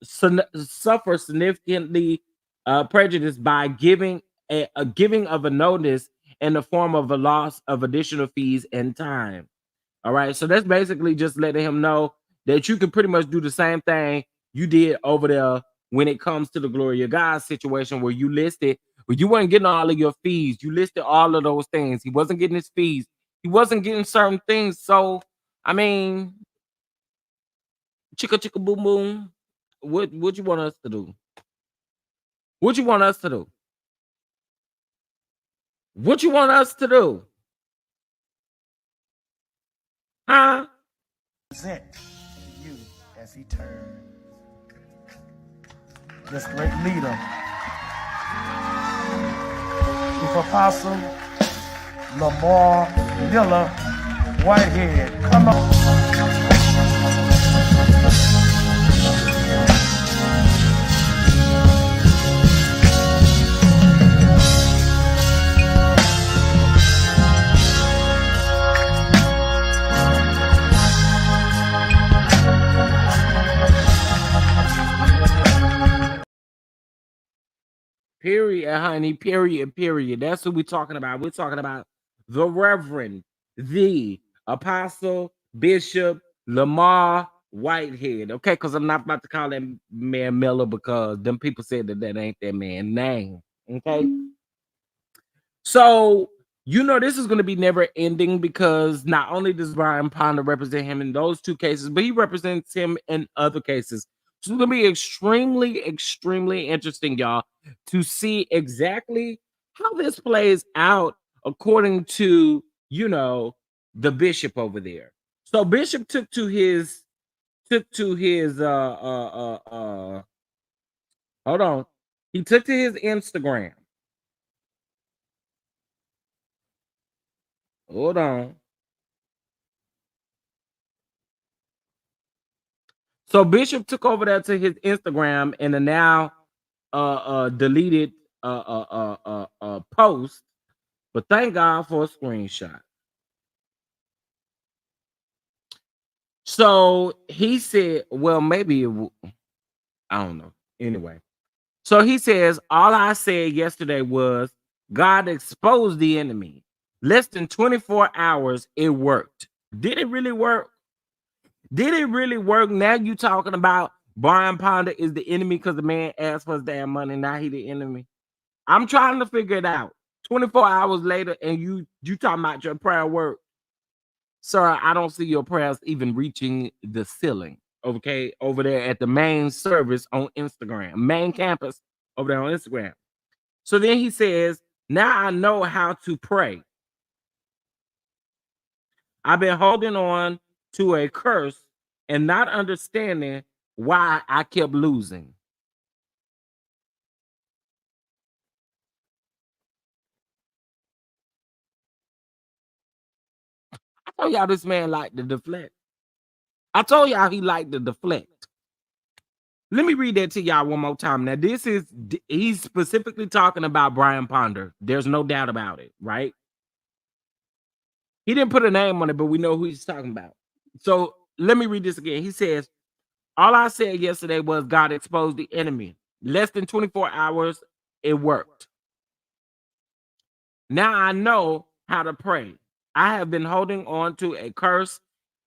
suffer significantly prejudice by giving a giving of a notice in the form of a loss of additional fees and time. All right, so that's basically just letting him know that you can pretty much do the same thing you did over there when it comes to the Glory of God situation, where you listed, where you weren't getting all of your fees. You listed all of those things. He wasn't getting his fees. He wasn't getting certain things. So I mean, chicka chicka boom boom. What you want us to do? What you want us to do? What you want us to do? Huh? Present you as he turns. This great leader, Chief Apostle Lamar Miller Whitehead. Come on. Period, honey. Period. Period. That's what we're talking about. We're talking about the Reverend, the Apostle Bishop Lamar Whitehead. Okay, because I'm not about to call him man Miller because them people said that ain't that man name. Okay. So, this is going to be never ending because not only does Brian Ponder represent him in those two cases, but he represents him in other cases. So it's going to be extremely, extremely interesting, y'all, to see exactly how this plays out according to, the bishop over there. So Bishop hold on. He took to his Instagram. Hold on. So Bishop took over that to his Instagram and then now deleted post, but thank God for a screenshot. So he said, well, maybe I don't know. Anyway, so he says, all I said yesterday was God exposed the enemy. Less than 24 hours, it worked. Did it really work? Did it really work? Now you talking about Brian Ponder is the enemy because the man asked for his damn money. Now he the enemy. I'm trying to figure it out. 24 hours later, and you talking about your prayer work. Sir, I don't see your prayers even reaching the ceiling. Okay, over there at the main service on Instagram, main campus over there on Instagram. So then he says, now I know how to pray. I've been holding on to a curse and not understanding why I kept losing. I told y'all this man liked to deflect. I told y'all he liked to deflect. Let me read that to y'all one more time. Now, he's specifically talking about Brian Ponder. There's no doubt about it, right? He didn't put a name on it, but we know who he's talking about. So let me read this again. He says, all I said yesterday was God exposed the enemy. Less than 24 hours, it worked. Now I know how to pray. I have been holding on to a curse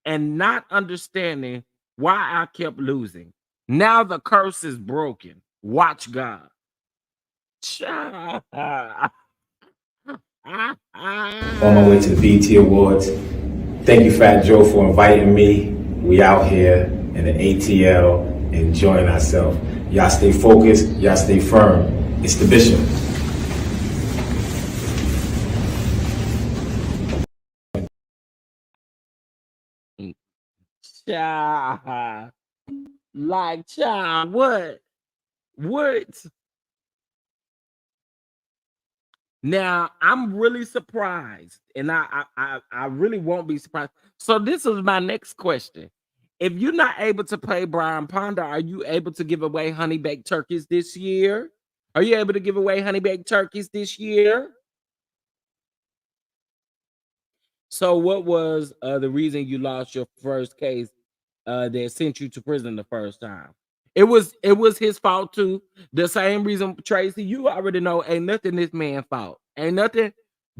and not understanding why I kept losing. Now the curse is broken. Watch God. On my way to the BT Awards. Thank you, Fat Joe, for inviting me. We out here in the ATL enjoying ourselves. Y'all stay focused. Y'all stay firm. It's the Bishop. Child. Like, child, what? What? Now, I'm really surprised, and I really won't be surprised. So this is my next question. If you're not able to pay Brian Ponder, are you able to give away honey baked turkeys this year? Are you able to give away honey baked turkeys this year? So what was the reason you lost your first case that sent you to prison the first time? It was his fault too. The same reason, Tracy, you already know ain't nothing this man's fault. Ain't nothing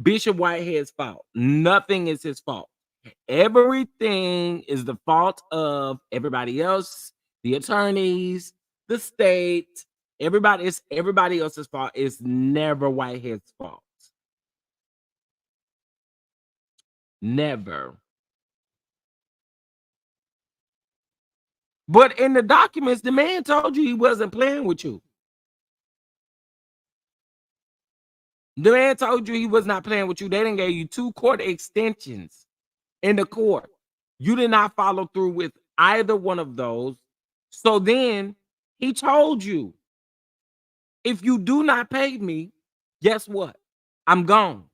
Bishop Whitehead's fault. Nothing is his fault. Everything is the fault of everybody else, the attorneys, the state, everybody. It's everybody else's fault. It's never Whitehead's fault. Never. But in the documents, the man told you he wasn't playing with you. The man told you he was not playing with you. They didn't give you 2 court extensions in the court. You did not follow through with either one of those. So then he told you, if you do not pay me, guess what? I'm gone.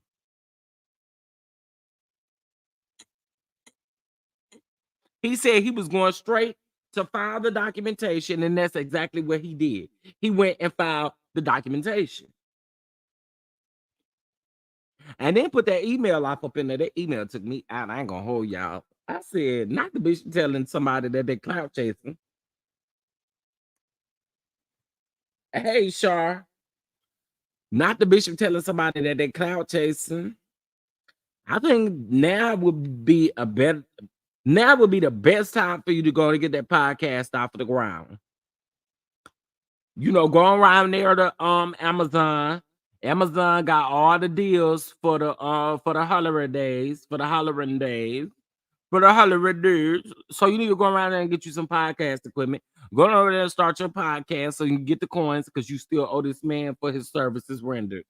He said he was going straight to file the documentation, and that's exactly what he did. He went and filed the documentation. And then put that email up in there. That email took me out. I ain't gonna hold y'all. I said, not the bitch telling somebody that they clout chasing. Hey, Shar. Not the bishop telling somebody that they clout chasing. I think now would be the best time for you to go and get that podcast off of the ground. You know, go around there to Amazon. Amazon got all the deals for the holidays, for the holiday days. So you need to go around there and get you some podcast equipment. Go over there and start your podcast so you can get the coins, because you still owe this man for his services rendered.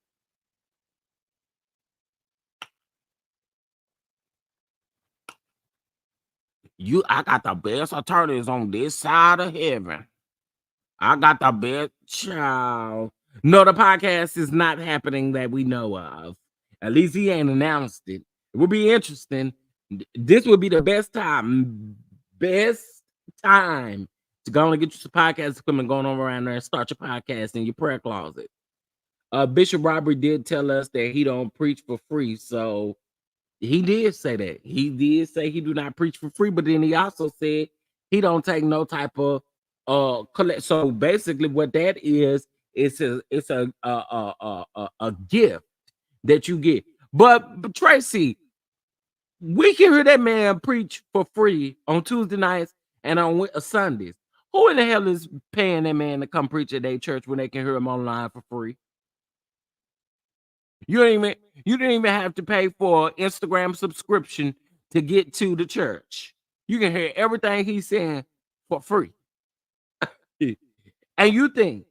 I got the best attorneys on this side of heaven. I got the best child. No, the podcast is not happening that we know of. At least he ain't announced it. It will be interesting. This would be the best time to go and get you some podcast equipment going on around there and start your podcast in your prayer closet. Bishop Robert did tell us that he don't preach for free, so he did say that. He did say he do not preach for free, but then he also said he don't take no type of collect. So basically, what that is, it's a gift that you get. But Tracy, we can hear that man preach for free on Tuesday nights and on Sundays. Who in the hell is paying that man to come preach at their church when they can hear him online for free? You didn't even have to pay for an Instagram subscription to get to the church. You can hear everything he's saying for free. And you think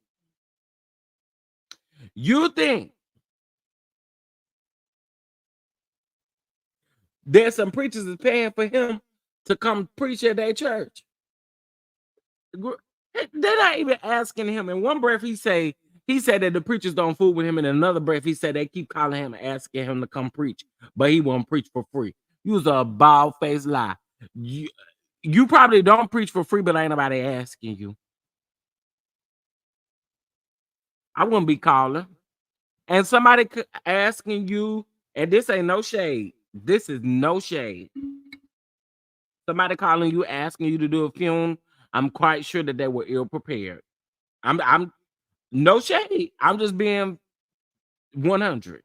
there's some preachers that's paying for him to come preach at their church? They're not even asking him. In one breath, he said that the preachers don't fool with him. In another breath, he said they keep calling him and asking him to come preach, but he won't preach for free. You was a bald-faced lie. You probably don't preach for free, but ain't nobody asking you. I wouldn't be calling. And somebody asking you, and this ain't no shade. This is no shade. Somebody calling you, asking you to do a film, I'm quite sure that they were ill prepared. I'm no shade. I'm just being 100.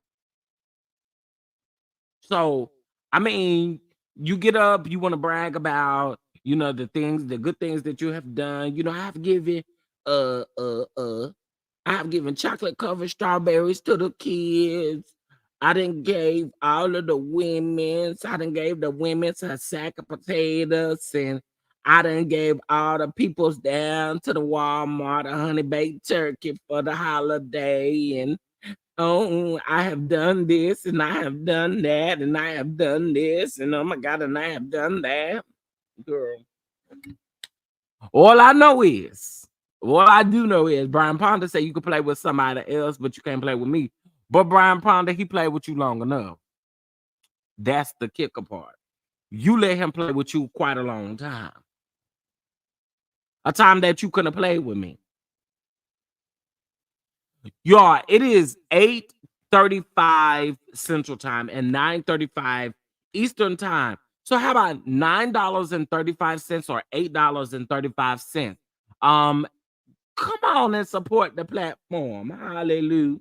So, I mean, you get up, you want to brag about, the good things that you have done. I've given I've given chocolate covered strawberries to the kids. I done gave all of the women's. I done gave the women's a sack of potatoes, and I done gave all the peoples down to the Walmart a honey baked turkey for the holiday. And I have done this, and I have done that, and I have done this, and oh my God, and I have done that. Girl, all I do know is Brian Ponder said you can play with somebody else, but you can't play with me. But Brian Ponder, he played with you long enough. That's the kicker part. You let him play with you quite a long time. A time that you couldn't play with me. Y'all, it is 8:35 Central Time and 9:35 Eastern Time. So how about $9.35 or $8.35? Come on and support the platform. Hallelujah.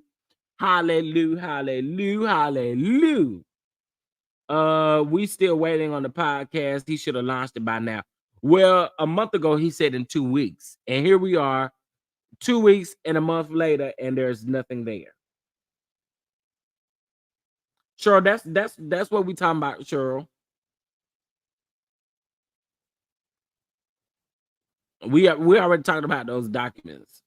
Hallelujah. Hallelujah. Hallelujah. We still waiting on the podcast. He should have launched it by now. Well, a month ago he said in 2 weeks, and here we are, 2 weeks and a month later, and there's nothing there. Sure, that's what we talking about, Cheryl. We already talked about those documents.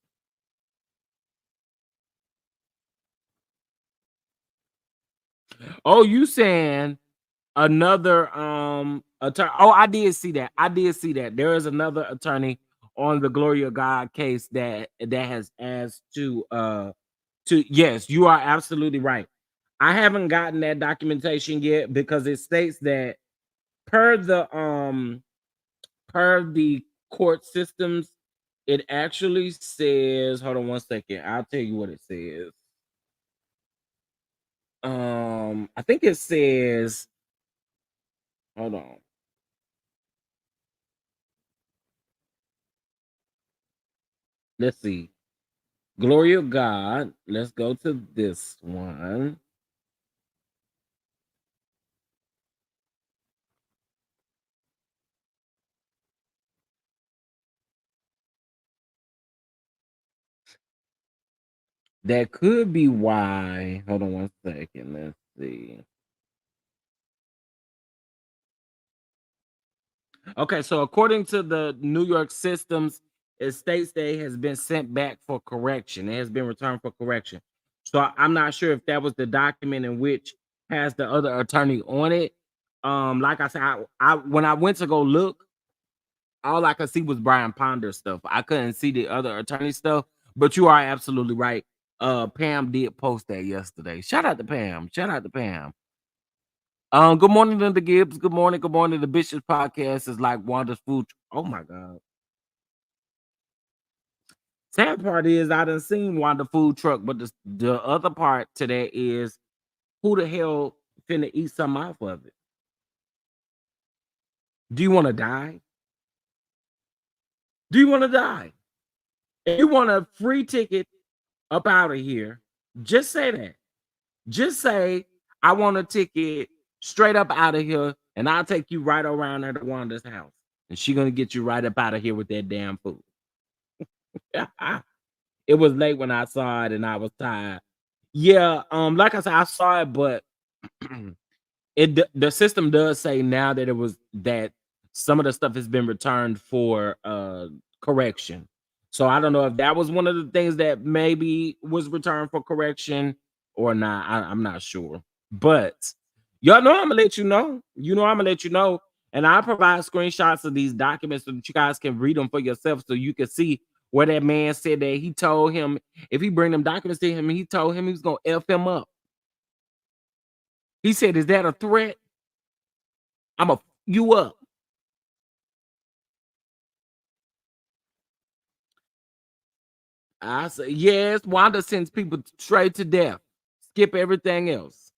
Oh, you saying another attorney? Oh, I did see that. I did see that. There is another attorney on the Glory of God case that has asked to yes, you are absolutely right. I haven't gotten that documentation yet because it states that per the court systems, it actually says, hold on one second. I'll tell you what it says. I think it says, hold on. Let's see. Glory of God. Let's go to this one. That could be why. Hold on one second. Let's see. Okay, so according to the New York systems, it states that it has been sent back for correction. It has been returned for correction. So I'm not sure if that was the document in which has the other attorney on it. Like I said, I when I went to go look, all I could see was Brian Ponder stuff. I couldn't see the other attorney stuff. But you are absolutely right. Pam did post that yesterday. Shout out to Pam. Shout out to Pam. Good morning to the Gibbs. Good morning. Good morning. The Bishop's podcast is like Wanda's food. Oh my God. Sad part is I done seen Wanda food truck, but the other part to that is who the hell finna eat some off of it? Do you want to die? Do you want to die? If you want a free ticket up out of here, just say that. Just say I want a ticket straight up out of here, and I'll take you right around there to Wanda's house, and she gonna get you right up out of here with that damn food. It was late when I saw it, and I was tired. Yeah, like I said, I saw it, but the system does say now that it was that some of the stuff has been returned for correction. So I don't know if that was one of the things that maybe was returned for correction or not. I'm not sure. But y'all know I'm gonna let you know. You know I'm gonna let you know. And I provide screenshots of these documents so that you guys can read them for yourself so you can see where that man said that he told him if he bring them documents to him, he told him he was gonna F him up. He said, "Is that a threat? I'm gonna f you up." I say, yes, Wanda sends people straight to death. Skip everything else.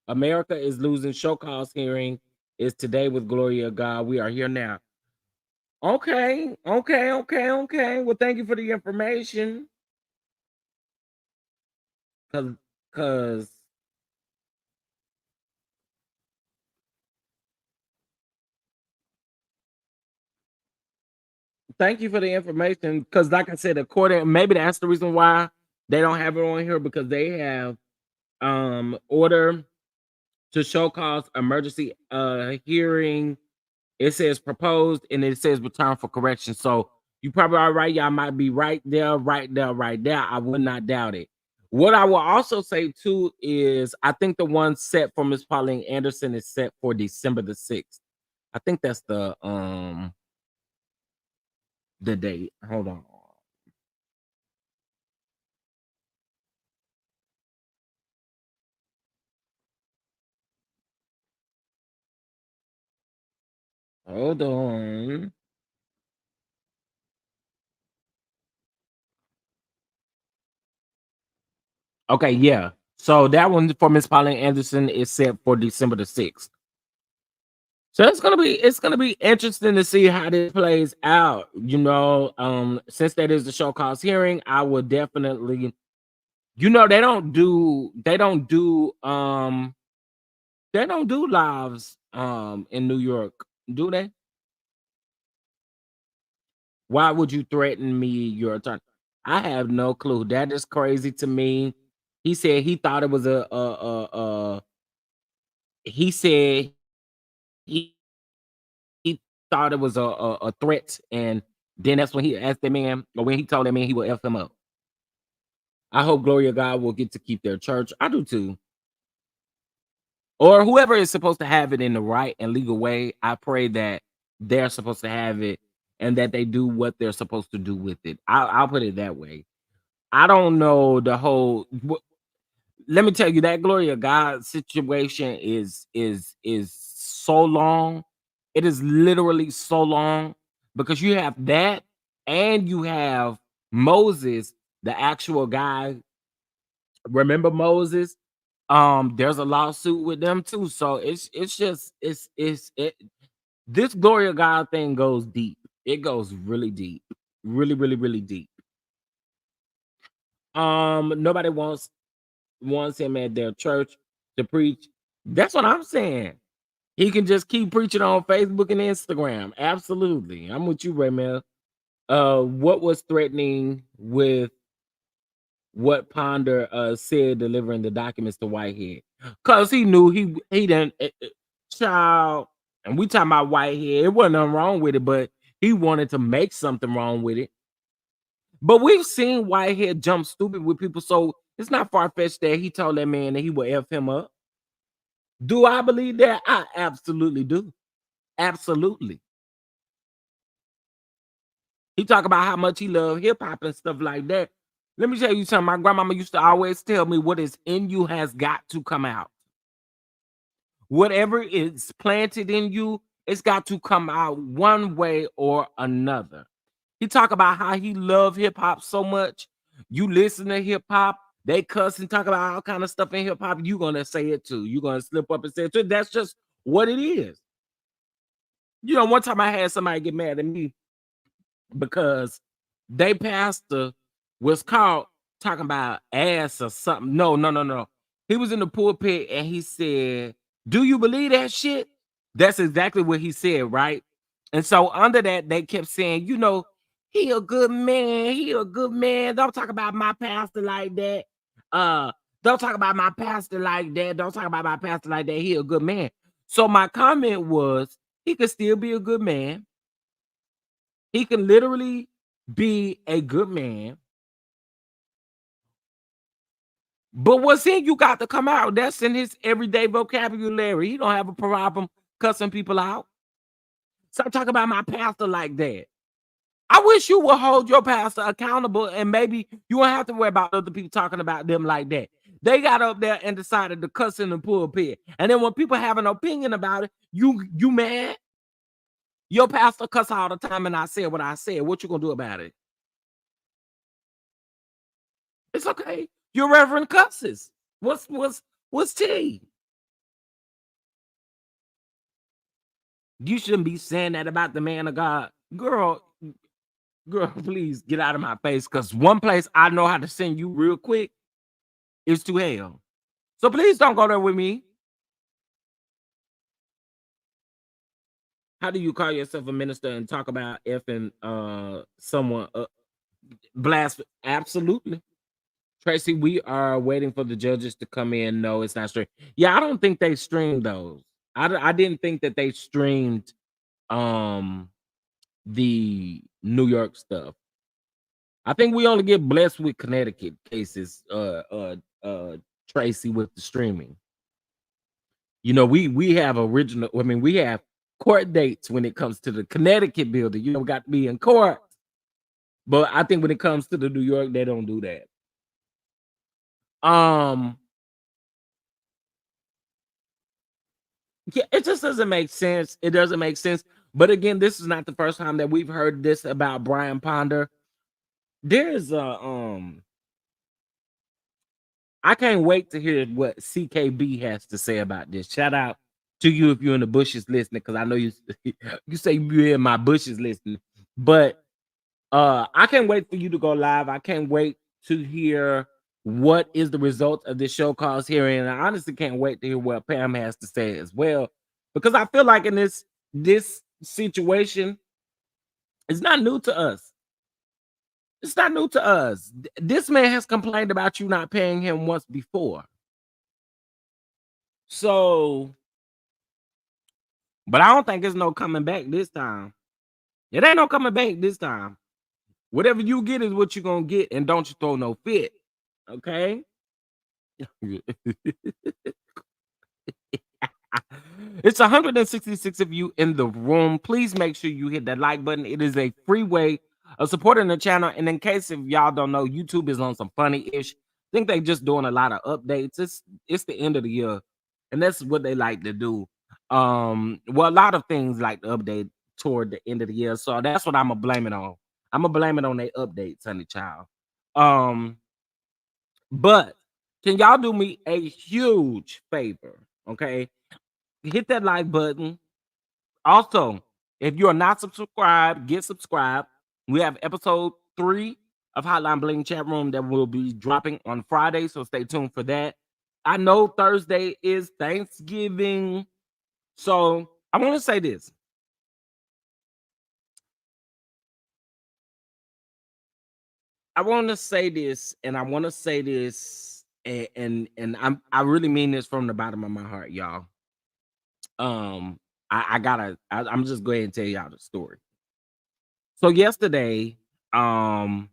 America is losing. Show cause hearing is today with Gloria God. We are here now. Okay, okay, okay, okay. Well, thank you for the information. Cause thank you for the information. Because like I said, according maybe that's the reason why they don't have it on here because they have order to show cause emergency hearing. It says proposed and it says return for correction. So you probably are right. Y'all might be right there, right there, right there. I would not doubt it. What I will also say too is I think the one set for Miss Pauline Anderson is set for December the 6th. I think that's the date. Hold on. Hold on. Okay, yeah. So that one for Miss Pauline Anderson is set for December the 6th. So it's gonna be interesting to see how this plays out. Since that is the show cause hearing, I would definitely, they don't do lives in New York, do they? Why would you threaten me, your attorney? I have no clue. That is crazy to me. He said he thought it was he said he thought it was a threat, and then that's when he asked that man, or when he told that man he would F him up. I hope Glory of God will get to keep their church. I do too. Or whoever is supposed to have it in the right and legal way, I pray that they're supposed to have it and that they do what they're supposed to do with it. I'll put it that way. I don't know the whole. Let me tell you, that Glory of God situation is so long. It is literally so long because you have that and you have Moses, the actual guy. Remember Moses? There's a lawsuit with them too. So it's just it this Glory of God thing goes deep. It goes really deep. Really, really, really deep. Nobody wants him at their church to preach. That's what I'm saying. He can just keep preaching on Facebook and Instagram. Absolutely. I'm with you, Raymel. What was threatening with what Ponder said delivering the documents to Whitehead? Because he knew he didn't child, and we talking about Whitehead. It wasn't nothing wrong with it, but he wanted to make something wrong with it. But we've seen Whitehead jump stupid with people, so it's not far-fetched that he told that man that he would F him up. Do I believe that? I absolutely do. Absolutely. He talk about how much he loved hip-hop and stuff like that. Let me tell you something. My grandmama used to always tell me what is in you has got to come out. Whatever is planted in you, it's got to come out one way or another. He talk about how he loved hip-hop so much. You listen to hip-hop, they cuss and talk about all kind of stuff in hip-hop. You're gonna say it too. You're gonna slip up and say it too. That's just what it is. You know, one time I had somebody get mad at me because they pastor was caught talking about ass or something. No. He was in the pulpit and he said, "Do you believe that shit?" That's exactly what he said, right? And so under that, they kept saying, you know, he a good man. He a good man. Don't talk about my pastor like that. Don't talk about my pastor like that. Don't talk about my pastor like that. He a good man. So my comment was, he could still be a good man. He can literally be a good man. But what's in you got to come out. That's in his everyday vocabulary. He don't have a problem cussing people out. Stop talking about my pastor like that. I wish you would hold your pastor accountable and maybe you won't have to worry about other people talking about them like that. They got up there and decided to cuss in the pulpit. And then when people have an opinion about it, you mad? Your pastor cuss all the time and I said what I said. What you gonna do about it? It's okay. Your reverend cusses. What's tea? You shouldn't be saying that about the man of God. Girl, please get out of my face. Because one place I know how to send you real quick is to hell. So please don't go there with me. How do you call yourself a minister and talk about effing someone blasphemy? Absolutely. Tracy, we are waiting for the judges to come in. No, it's not streamed. Yeah, I don't think they streamed those. I didn't think that they streamed the New York stuff. I think we only get blessed with Connecticut cases, Tracy, with the streaming. You know, we have original, I mean, we have court dates when it comes to the Connecticut building. You know, we got to be in court. But I think when it comes to the New York, they don't do that. Yeah, it just doesn't make sense. It doesn't make sense. But again, this is not the first time that we've heard this about Brian Ponder. There's a I can't wait to hear what CKB has to say about this. Shout out to you if you're in the bushes listening, because I know you you say you're in my bushes listening. But I can't wait for you to go live. I can't wait to hear what is the result of this show cause hearing. And I honestly can't wait to hear what Pam has to say as well, because I feel like in this situation, it's not new to us. It's not new to us. This man has complained about you not paying him once before. So But I don't think there's no coming back this time. It ain't no coming back this time. Whatever you get is what you're gonna get, and don't you throw no fit. Okay. It's 166 of you in the room. Please make sure you hit that like button. It is a free way of supporting the channel. And in case if y'all don't know, YouTube is on some funny-ish. I think they just doing a lot of updates. It's the end of the year, and that's what they like to do. Well, a lot of things like to update toward the end of the year. So that's what I'm gonna blame it on. I'm gonna blame it on their updates, honey child. But can y'all do me a huge favor? Okay. Hit that like button. Also, if you are not subscribed, get subscribed. We have episode 3 of Hotline Bling Chat Room that will be dropping on Friday, so stay tuned for that. I know Thursday is Thanksgiving, so I want to say this. And I want to say this, and I really mean this from the bottom of my heart, y'all. I'm just going to tell y'all the story. So yesterday, I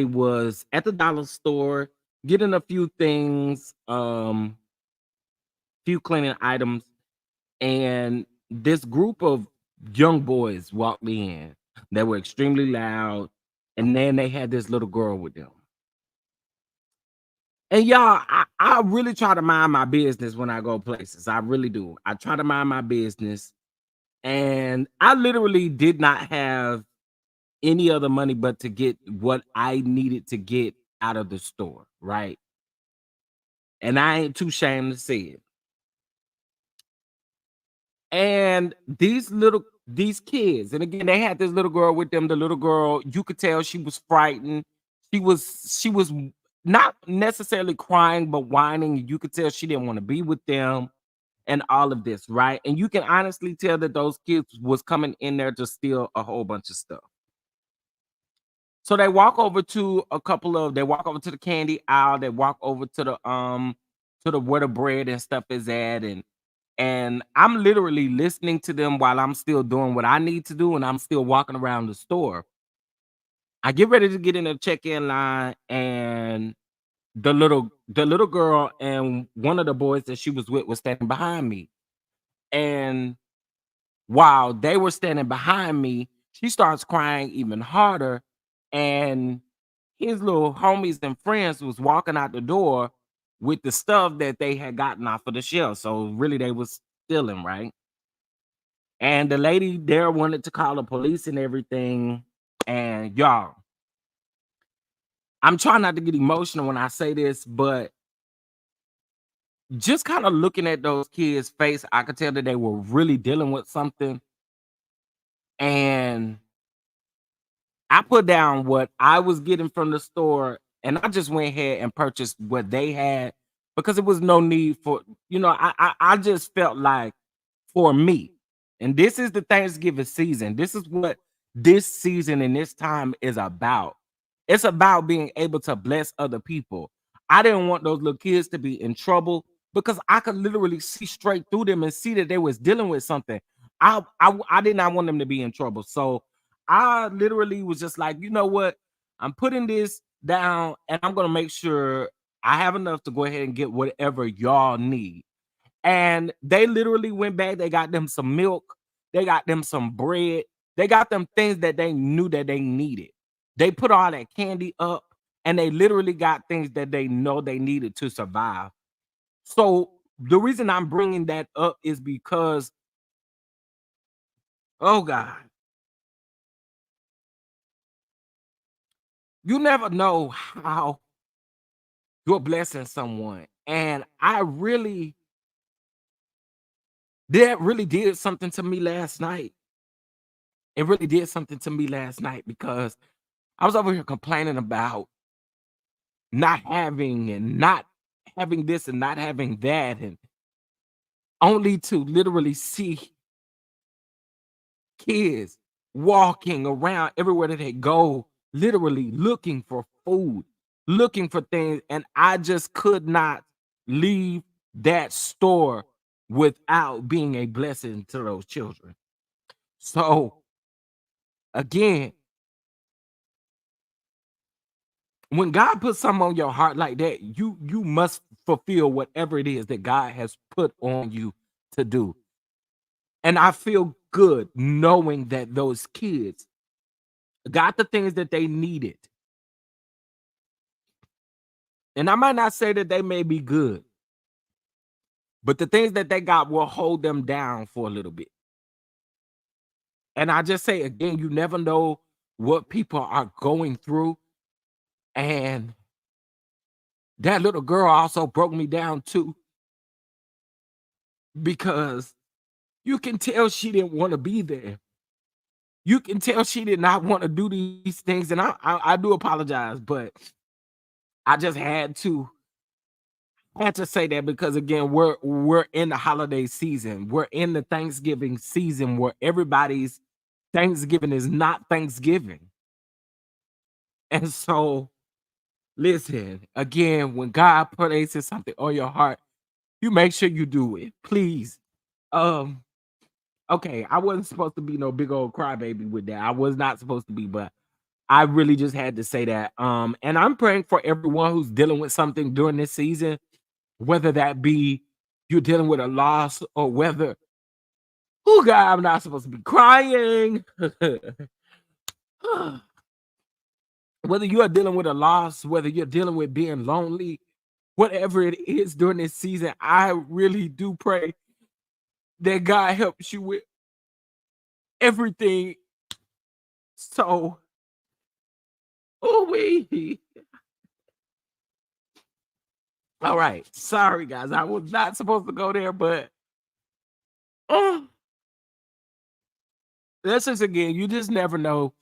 was at the dollar store getting a few things, few cleaning items, and this group of young boys walked in. They were extremely loud, and then they had this little girl with them. And y'all, I really try to mind my business when I go places. I really do. I try to mind my business. And I literally did not have any other money but to get what I needed to get out of the store, right? And I ain't too ashamed to say it. And these kids, and again, they had this little girl with them. The little girl, you could tell she was frightened. She was not necessarily crying, but whining. You could tell she didn't want to be with them and all of this, right? And you can honestly tell that those kids was coming in there to steal a whole bunch of stuff. So they walk over to they walk over to the candy aisle, they walk over to the where the bread and stuff is at, and I'm literally listening to them while I'm still doing what I need to do, and I'm still walking around the store. I get ready to get in the check-in line, and the little girl and one of the boys that she was with was standing behind me. And while they were standing behind me, she starts crying even harder. And his little homies and friends was walking out the door with the stuff that they had gotten off of the shelf. So really they was stealing, right? And the lady there wanted to call the police and everything. And y'all, I'm trying not to get emotional when I say this, but just kind of looking at those kids' face, I could tell that they were really dealing with something. And I put down what I was getting from the store, and I just went ahead and purchased what they had because it was no need for, I just felt like for me, and this is the Thanksgiving season. This is what this season and this time is about. It's about being able to bless other people. I didn't want those little kids to be in trouble because I could literally see straight through them and see that they was dealing with something. I did not want them to be in trouble. So I literally was just like, you know what? I'm putting this down and I'm going to make sure I have enough to go ahead and get whatever y'all need. And they literally went back. They got them some milk. They got them some bread. They got them things that they knew that they needed. They put all that candy up and they literally got things that they know they needed to survive. So the reason I'm bringing that up is because, oh God, you never know how you're blessing someone. And that really did something to me last night. It really did something to me last night because I was over here complaining about not having and not having this and not having that, and only to literally see kids walking around everywhere that they go, literally looking for food, looking for things. And I just could not leave that store without being a blessing to those children. So again, when God puts something on your heart like that, you must fulfill whatever it is that God has put on you to do. And I feel good knowing that those kids got the things that they needed. And I might not say that they may be good, but the things that they got will hold them down for a little bit. And I just say again, you never know what people are going through. And that little girl also broke me down too, because you can tell she didn't want to be there. You can tell she did not want to do these things. And I do apologize, but I just had to say that, because again, we're in the holiday season. We're in the Thanksgiving season where everybody's Thanksgiving is not Thanksgiving. And so listen, again, when God places something on your heart, you make sure you do it. Please. Um, okay, I wasn't supposed to be no big old crybaby with that. I was not supposed to be, but I really just had to say that. And I'm praying for everyone who's dealing with something during this season, whether that be you're dealing with a loss, or whether, oh God, I'm not supposed to be crying. Whether you are dealing with a loss, whether you're dealing with being lonely, whatever it is during this season, I really do pray that God helps you with everything. So, oh, we. All right. Sorry, guys. I was not supposed to go there, but oh, that's just again, you just never know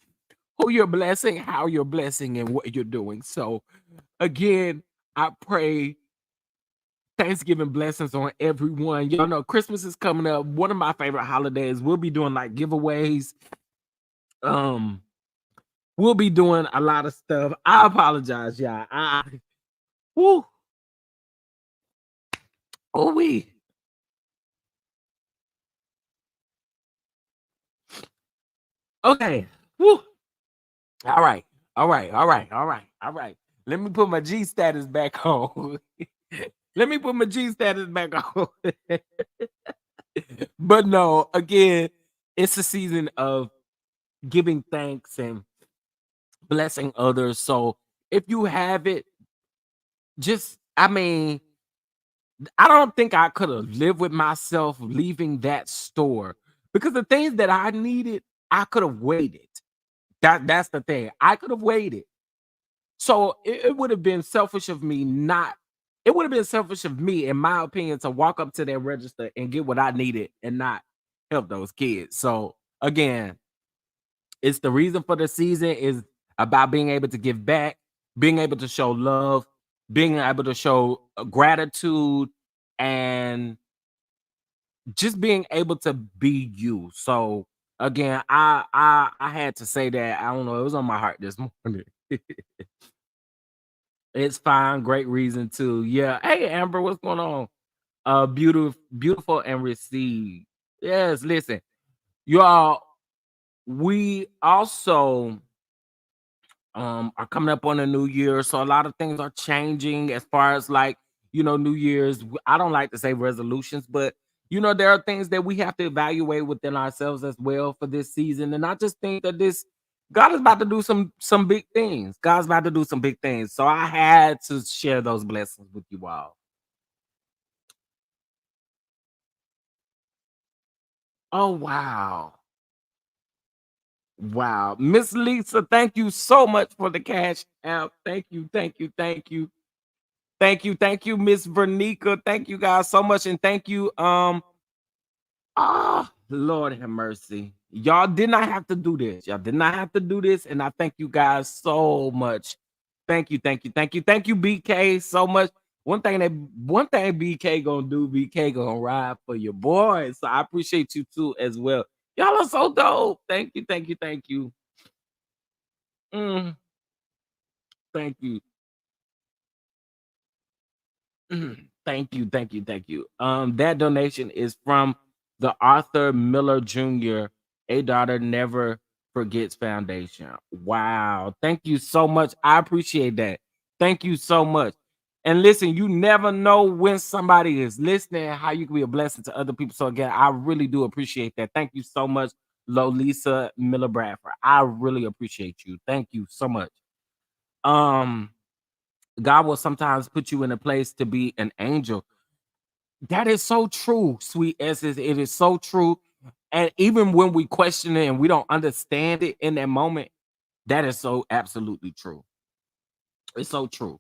who you're blessing, how you're blessing, and what you're doing. So, again, I pray Thanksgiving blessings on everyone. Y'all know Christmas is coming up. One of my favorite holidays. We'll be doing like giveaways. Um, we'll be doing a lot of stuff. I apologize, y'all. Woo, oh we. Okay. Woo. All right. All right. All right. All right. All right. Let me put my G status back on. Let me put my G status back on. But no, again, it's a season of giving thanks and blessing others. So if you have it, just, I mean, I don't think I could have lived with myself leaving that store, because the things that I needed, I could have waited. That's the thing. I could have waited. So it would have been selfish of me not. It would have been selfish of me, in my opinion, to walk up to that register and get what I needed and not help those kids. So again, it's the reason for the season is about being able to give back, being able to show love, being able to show gratitude, and just being able to be you. So again, I had to say that. I don't know, it was on my heart this morning. It's fine, great reason to. Yeah. Hey Amber, what's going on? Beautiful and received. Yes, listen, y'all. We also are coming up on a new year, so a lot of things are changing as far as like, New Year's. I don't like to say resolutions, but there are things that we have to evaluate within ourselves as well for this season. And I just think that this God is about to do some big things. God's about to do some big things. So I had to share those blessings with you all. Oh wow. Wow. Miss Lisa, thank you so much for the cash out. Thank you, thank you, thank you. Thank you, Miss Vernica. Thank you guys so much. And thank you. Lord have mercy. Y'all did not have to do this. Y'all did not have to do this. And I thank you guys so much. Thank you, thank you, thank you, thank you, BK, so much. One thing BK gonna do, BK gonna ride for your boy. So I appreciate you too as well. Y'all are so dope. Thank you, thank you, thank you. Mm, thank you. Mm. Thank you, thank you, thank you. That donation is from the Arthur Miller Jr. A Daughter Never Forgets Foundation. Wow. Thank you so much. I appreciate that. Thank you so much. And listen, you never know when somebody is listening, how you can be a blessing to other people. So again, I really do appreciate that. Thank you so much, Lolisa Miller Bradford. I really appreciate you. Thank you so much. Um, God will sometimes put you in a place to be an angel. That is so true, sweet essence. It is so true. And even when we question it and we don't understand it in that moment, that is so absolutely true. It's so true.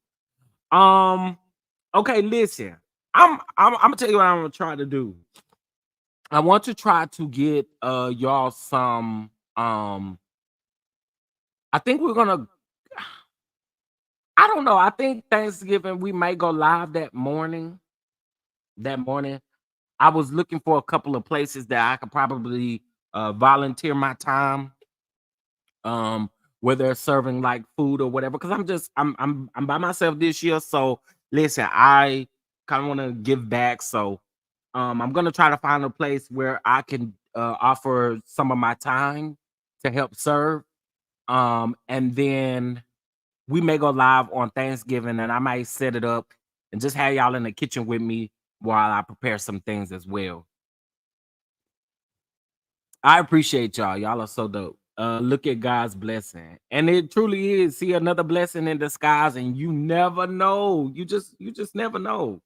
Um, okay, listen. I'm gonna tell you what I'm gonna try to do. I want to try to get y'all some I think we're gonna I don't know. I think Thanksgiving we may go live that morning. That morning. I was looking for a couple of places that I could probably volunteer my time, um, where they're serving like food or whatever. Because I'm by myself this year. So listen, I kind of want to give back. So I'm gonna try to find a place where I can offer some of my time to help serve. And then we may go live on Thanksgiving, and I might set it up and just have y'all in the kitchen with me while I prepare some things as well. I appreciate y'all. Y'all are so dope. Look at God's blessing. And it truly is. See another blessing in disguise, and you never know. You just never know.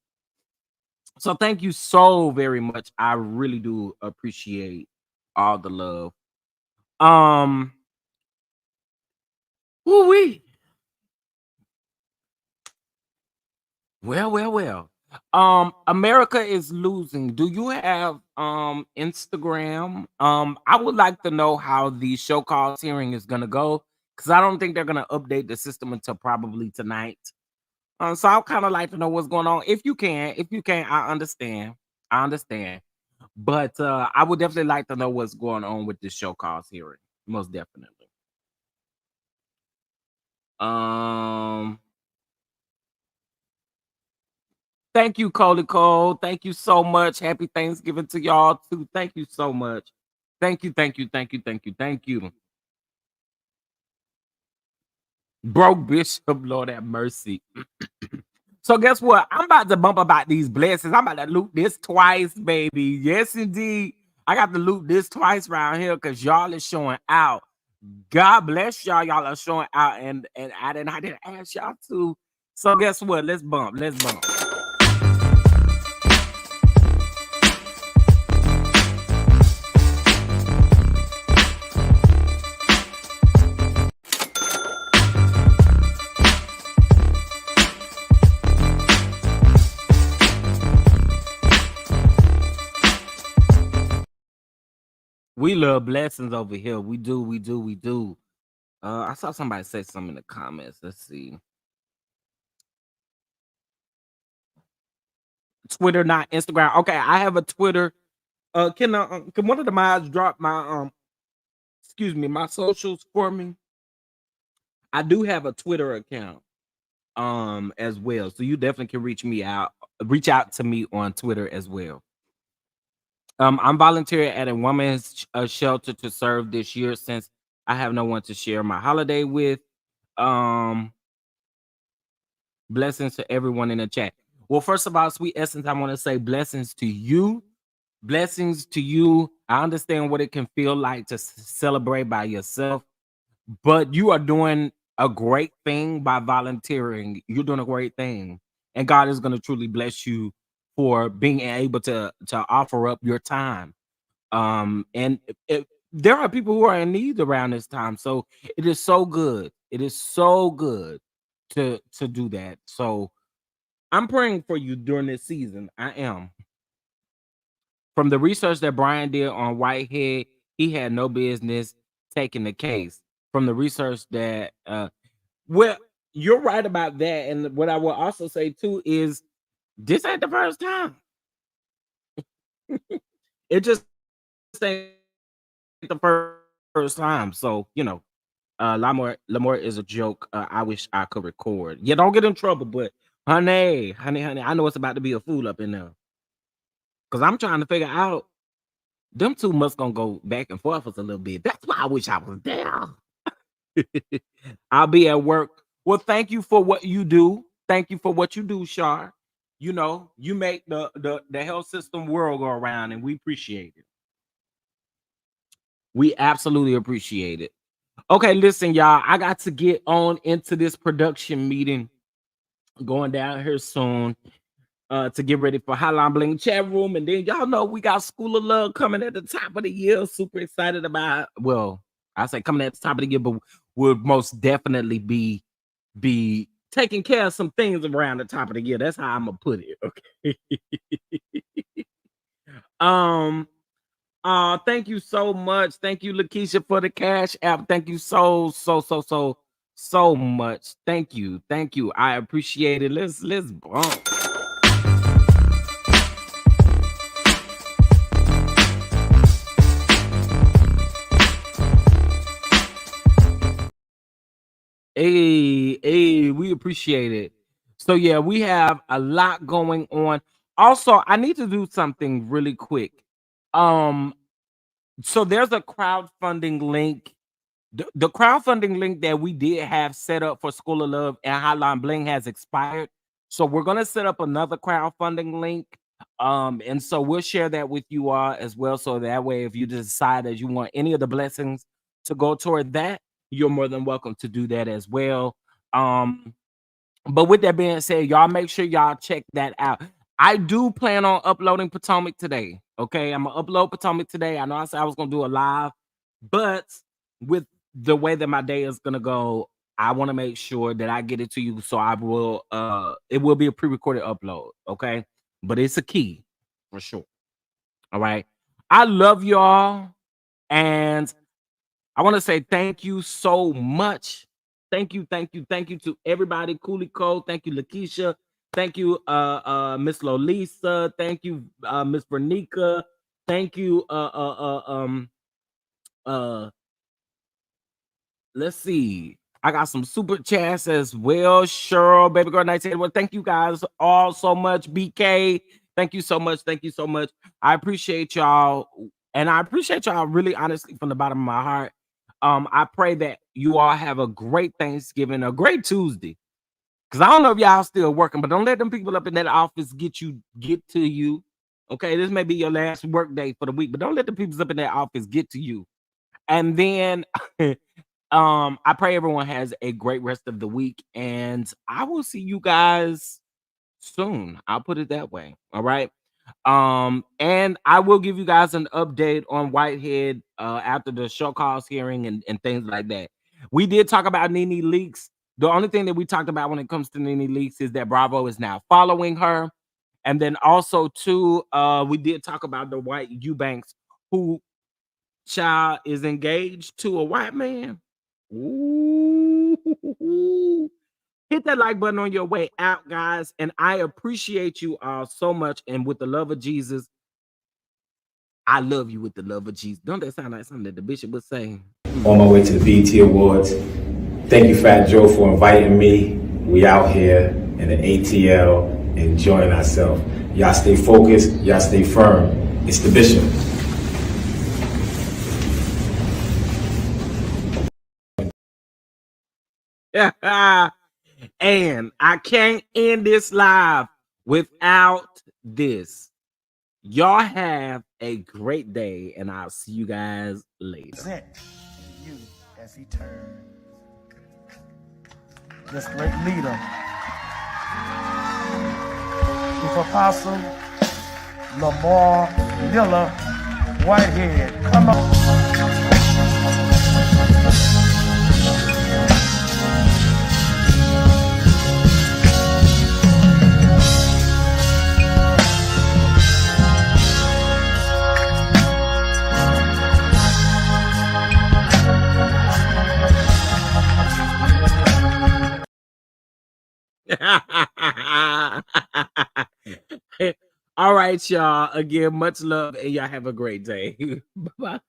So thank you so very much. I really do appreciate all the love. Um, woo-wee. Well. America is losing. Do you have Instagram? I would like to know how the show cause hearing is gonna go because I don't think they're gonna update the system until probably tonight. So I kind of like to know what's going on. If you can, I understand. I understand. But I would definitely like to know what's going on with this show cause hearing. Most definitely. Um Thank you, Cody Cole. Thank you so much. Happy Thanksgiving to y'all too. Thank you so much. Thank you. Broke Bishop, Lord have mercy. So guess what? I'm about to bump about these blessings. I'm about to loot this twice, baby. Yes, indeed. I got to loot this twice around here because y'all is showing out. God bless y'all. Y'all are showing out, and I didn't ask y'all to. So guess what? Let's bump. Let's bump. We love blessings over here. We do. I saw somebody say something in the comments. Let's see. Twitter, not Instagram. Okay, I have a Twitter. Can one of the mods drop my excuse me, my socials for me? I do have a Twitter account as well. So you definitely can reach out to me on Twitter as well. I'm volunteering at a women's shelter to serve this year since I have no one to share my holiday with. Um Blessings to everyone in the chat. Well, first of all, sweet essence, I want to say blessings to you. Blessings to you. I understand what it can feel like to celebrate by yourself, but you are doing a great thing by volunteering. You're doing a great thing, and God is going to truly bless you for being able to offer up your time. And there are people who are in need around this time, so it is so good. It is so good to do that. So I'm praying for you during this season. I am. From the research that Brian did on Whitehead, he had no business taking the case. From the research that, well, you're right about that. And what I will also say too is this ain't the first time. It just ain't the first time. So, Lamar is a joke. I wish I could record. Yeah, don't get in trouble, but Honey, I know it's about to be a fool up in there. Cause I'm trying to figure out them two must gonna go back and forth us a little bit. That's why I wish I was there. I'll be at work. Well, thank you for what you do. Thank you for what you do, Shar. You know, you make the health system world go around, and we appreciate it. We absolutely appreciate it. Okay, listen, y'all. I got to get on into this production meeting going down here soon. To get ready for Hotline Bling chat room. And then y'all know we got School of Love coming at the top of the year. Super excited about, well, I say coming at the top of the year, but we'll most definitely be taking care of some things around the top of the year. That's how I'm gonna put it. Okay. Thank you so much. Thank you, Lakeisha, for the Cash App. Thank you so much. Thank you. I appreciate it. Let's bump. Hey, we appreciate it. So yeah, we have a lot going on. Also, I need to do something really quick. So there's a crowdfunding link. The crowdfunding link that we did have set up for School of Love and Hotline Bling has expired. So we're gonna set up another crowdfunding link. And so we'll share that with you all as well. So that way, if you decide that you want any of the blessings to go toward that, you're more than welcome to do that as well. But with that being said, y'all make sure y'all check that out. I do plan on uploading Potomac today. Okay, I'm gonna upload Potomac today. I know I said I was gonna do a live, but with the way that my day is gonna go, I want to make sure that I get it to you. So I will it will be a pre-recorded upload, okay? But it's a key for sure. All right. I love y'all, and I want to say thank you so much. Thank you to everybody. Cooley Cole, thank you, Lakeisha. Thank you, Miss Lolisa. Thank you, Miss Vernica. Thank you, let's see. I got some super chats as well. Cheryl, Baby Girl 19. Well, thank you guys all so much. BK, thank you so much. I appreciate y'all, and I appreciate y'all really honestly from the bottom of my heart. I pray that you all have a great Thanksgiving, a great Tuesday. Cause I don't know if y'all still working, but don't let them people up in that office get to you. Okay, this may be your last work day for the week, but don't let the people up in that office get to you. And then I pray everyone has a great rest of the week, and I will see you guys soon. I'll put it that way. All right. And I will give you guys an update on Whitehead after the show cause hearing and things like that. We did talk about Nene Leakes. The only thing that we talked about when it comes to Nene Leakes is that Bravo is now following her. And then also too, we did talk about the Dwight Eubanks, who child is engaged to a white man. Ooh. Hit that like button on your way out, guys. And I appreciate you all so much. And with the love of Jesus, I love you with the love of Jesus. Don't that sound like something that the bishop would say? On my way to the BET Awards. Thank you, Fat Joe, for inviting me. We out here in the ATL enjoying ourselves. Y'all stay focused. Y'all stay firm. It's the bishop. And I can't end this live without this. Y'all have a great day, and I'll see you guys later. Present you as he turns. This great leader, Chief Apostle Lamar Miller Whitehead. Come on. All right, y'all. Again, much love, and y'all have a great day. Bye-bye.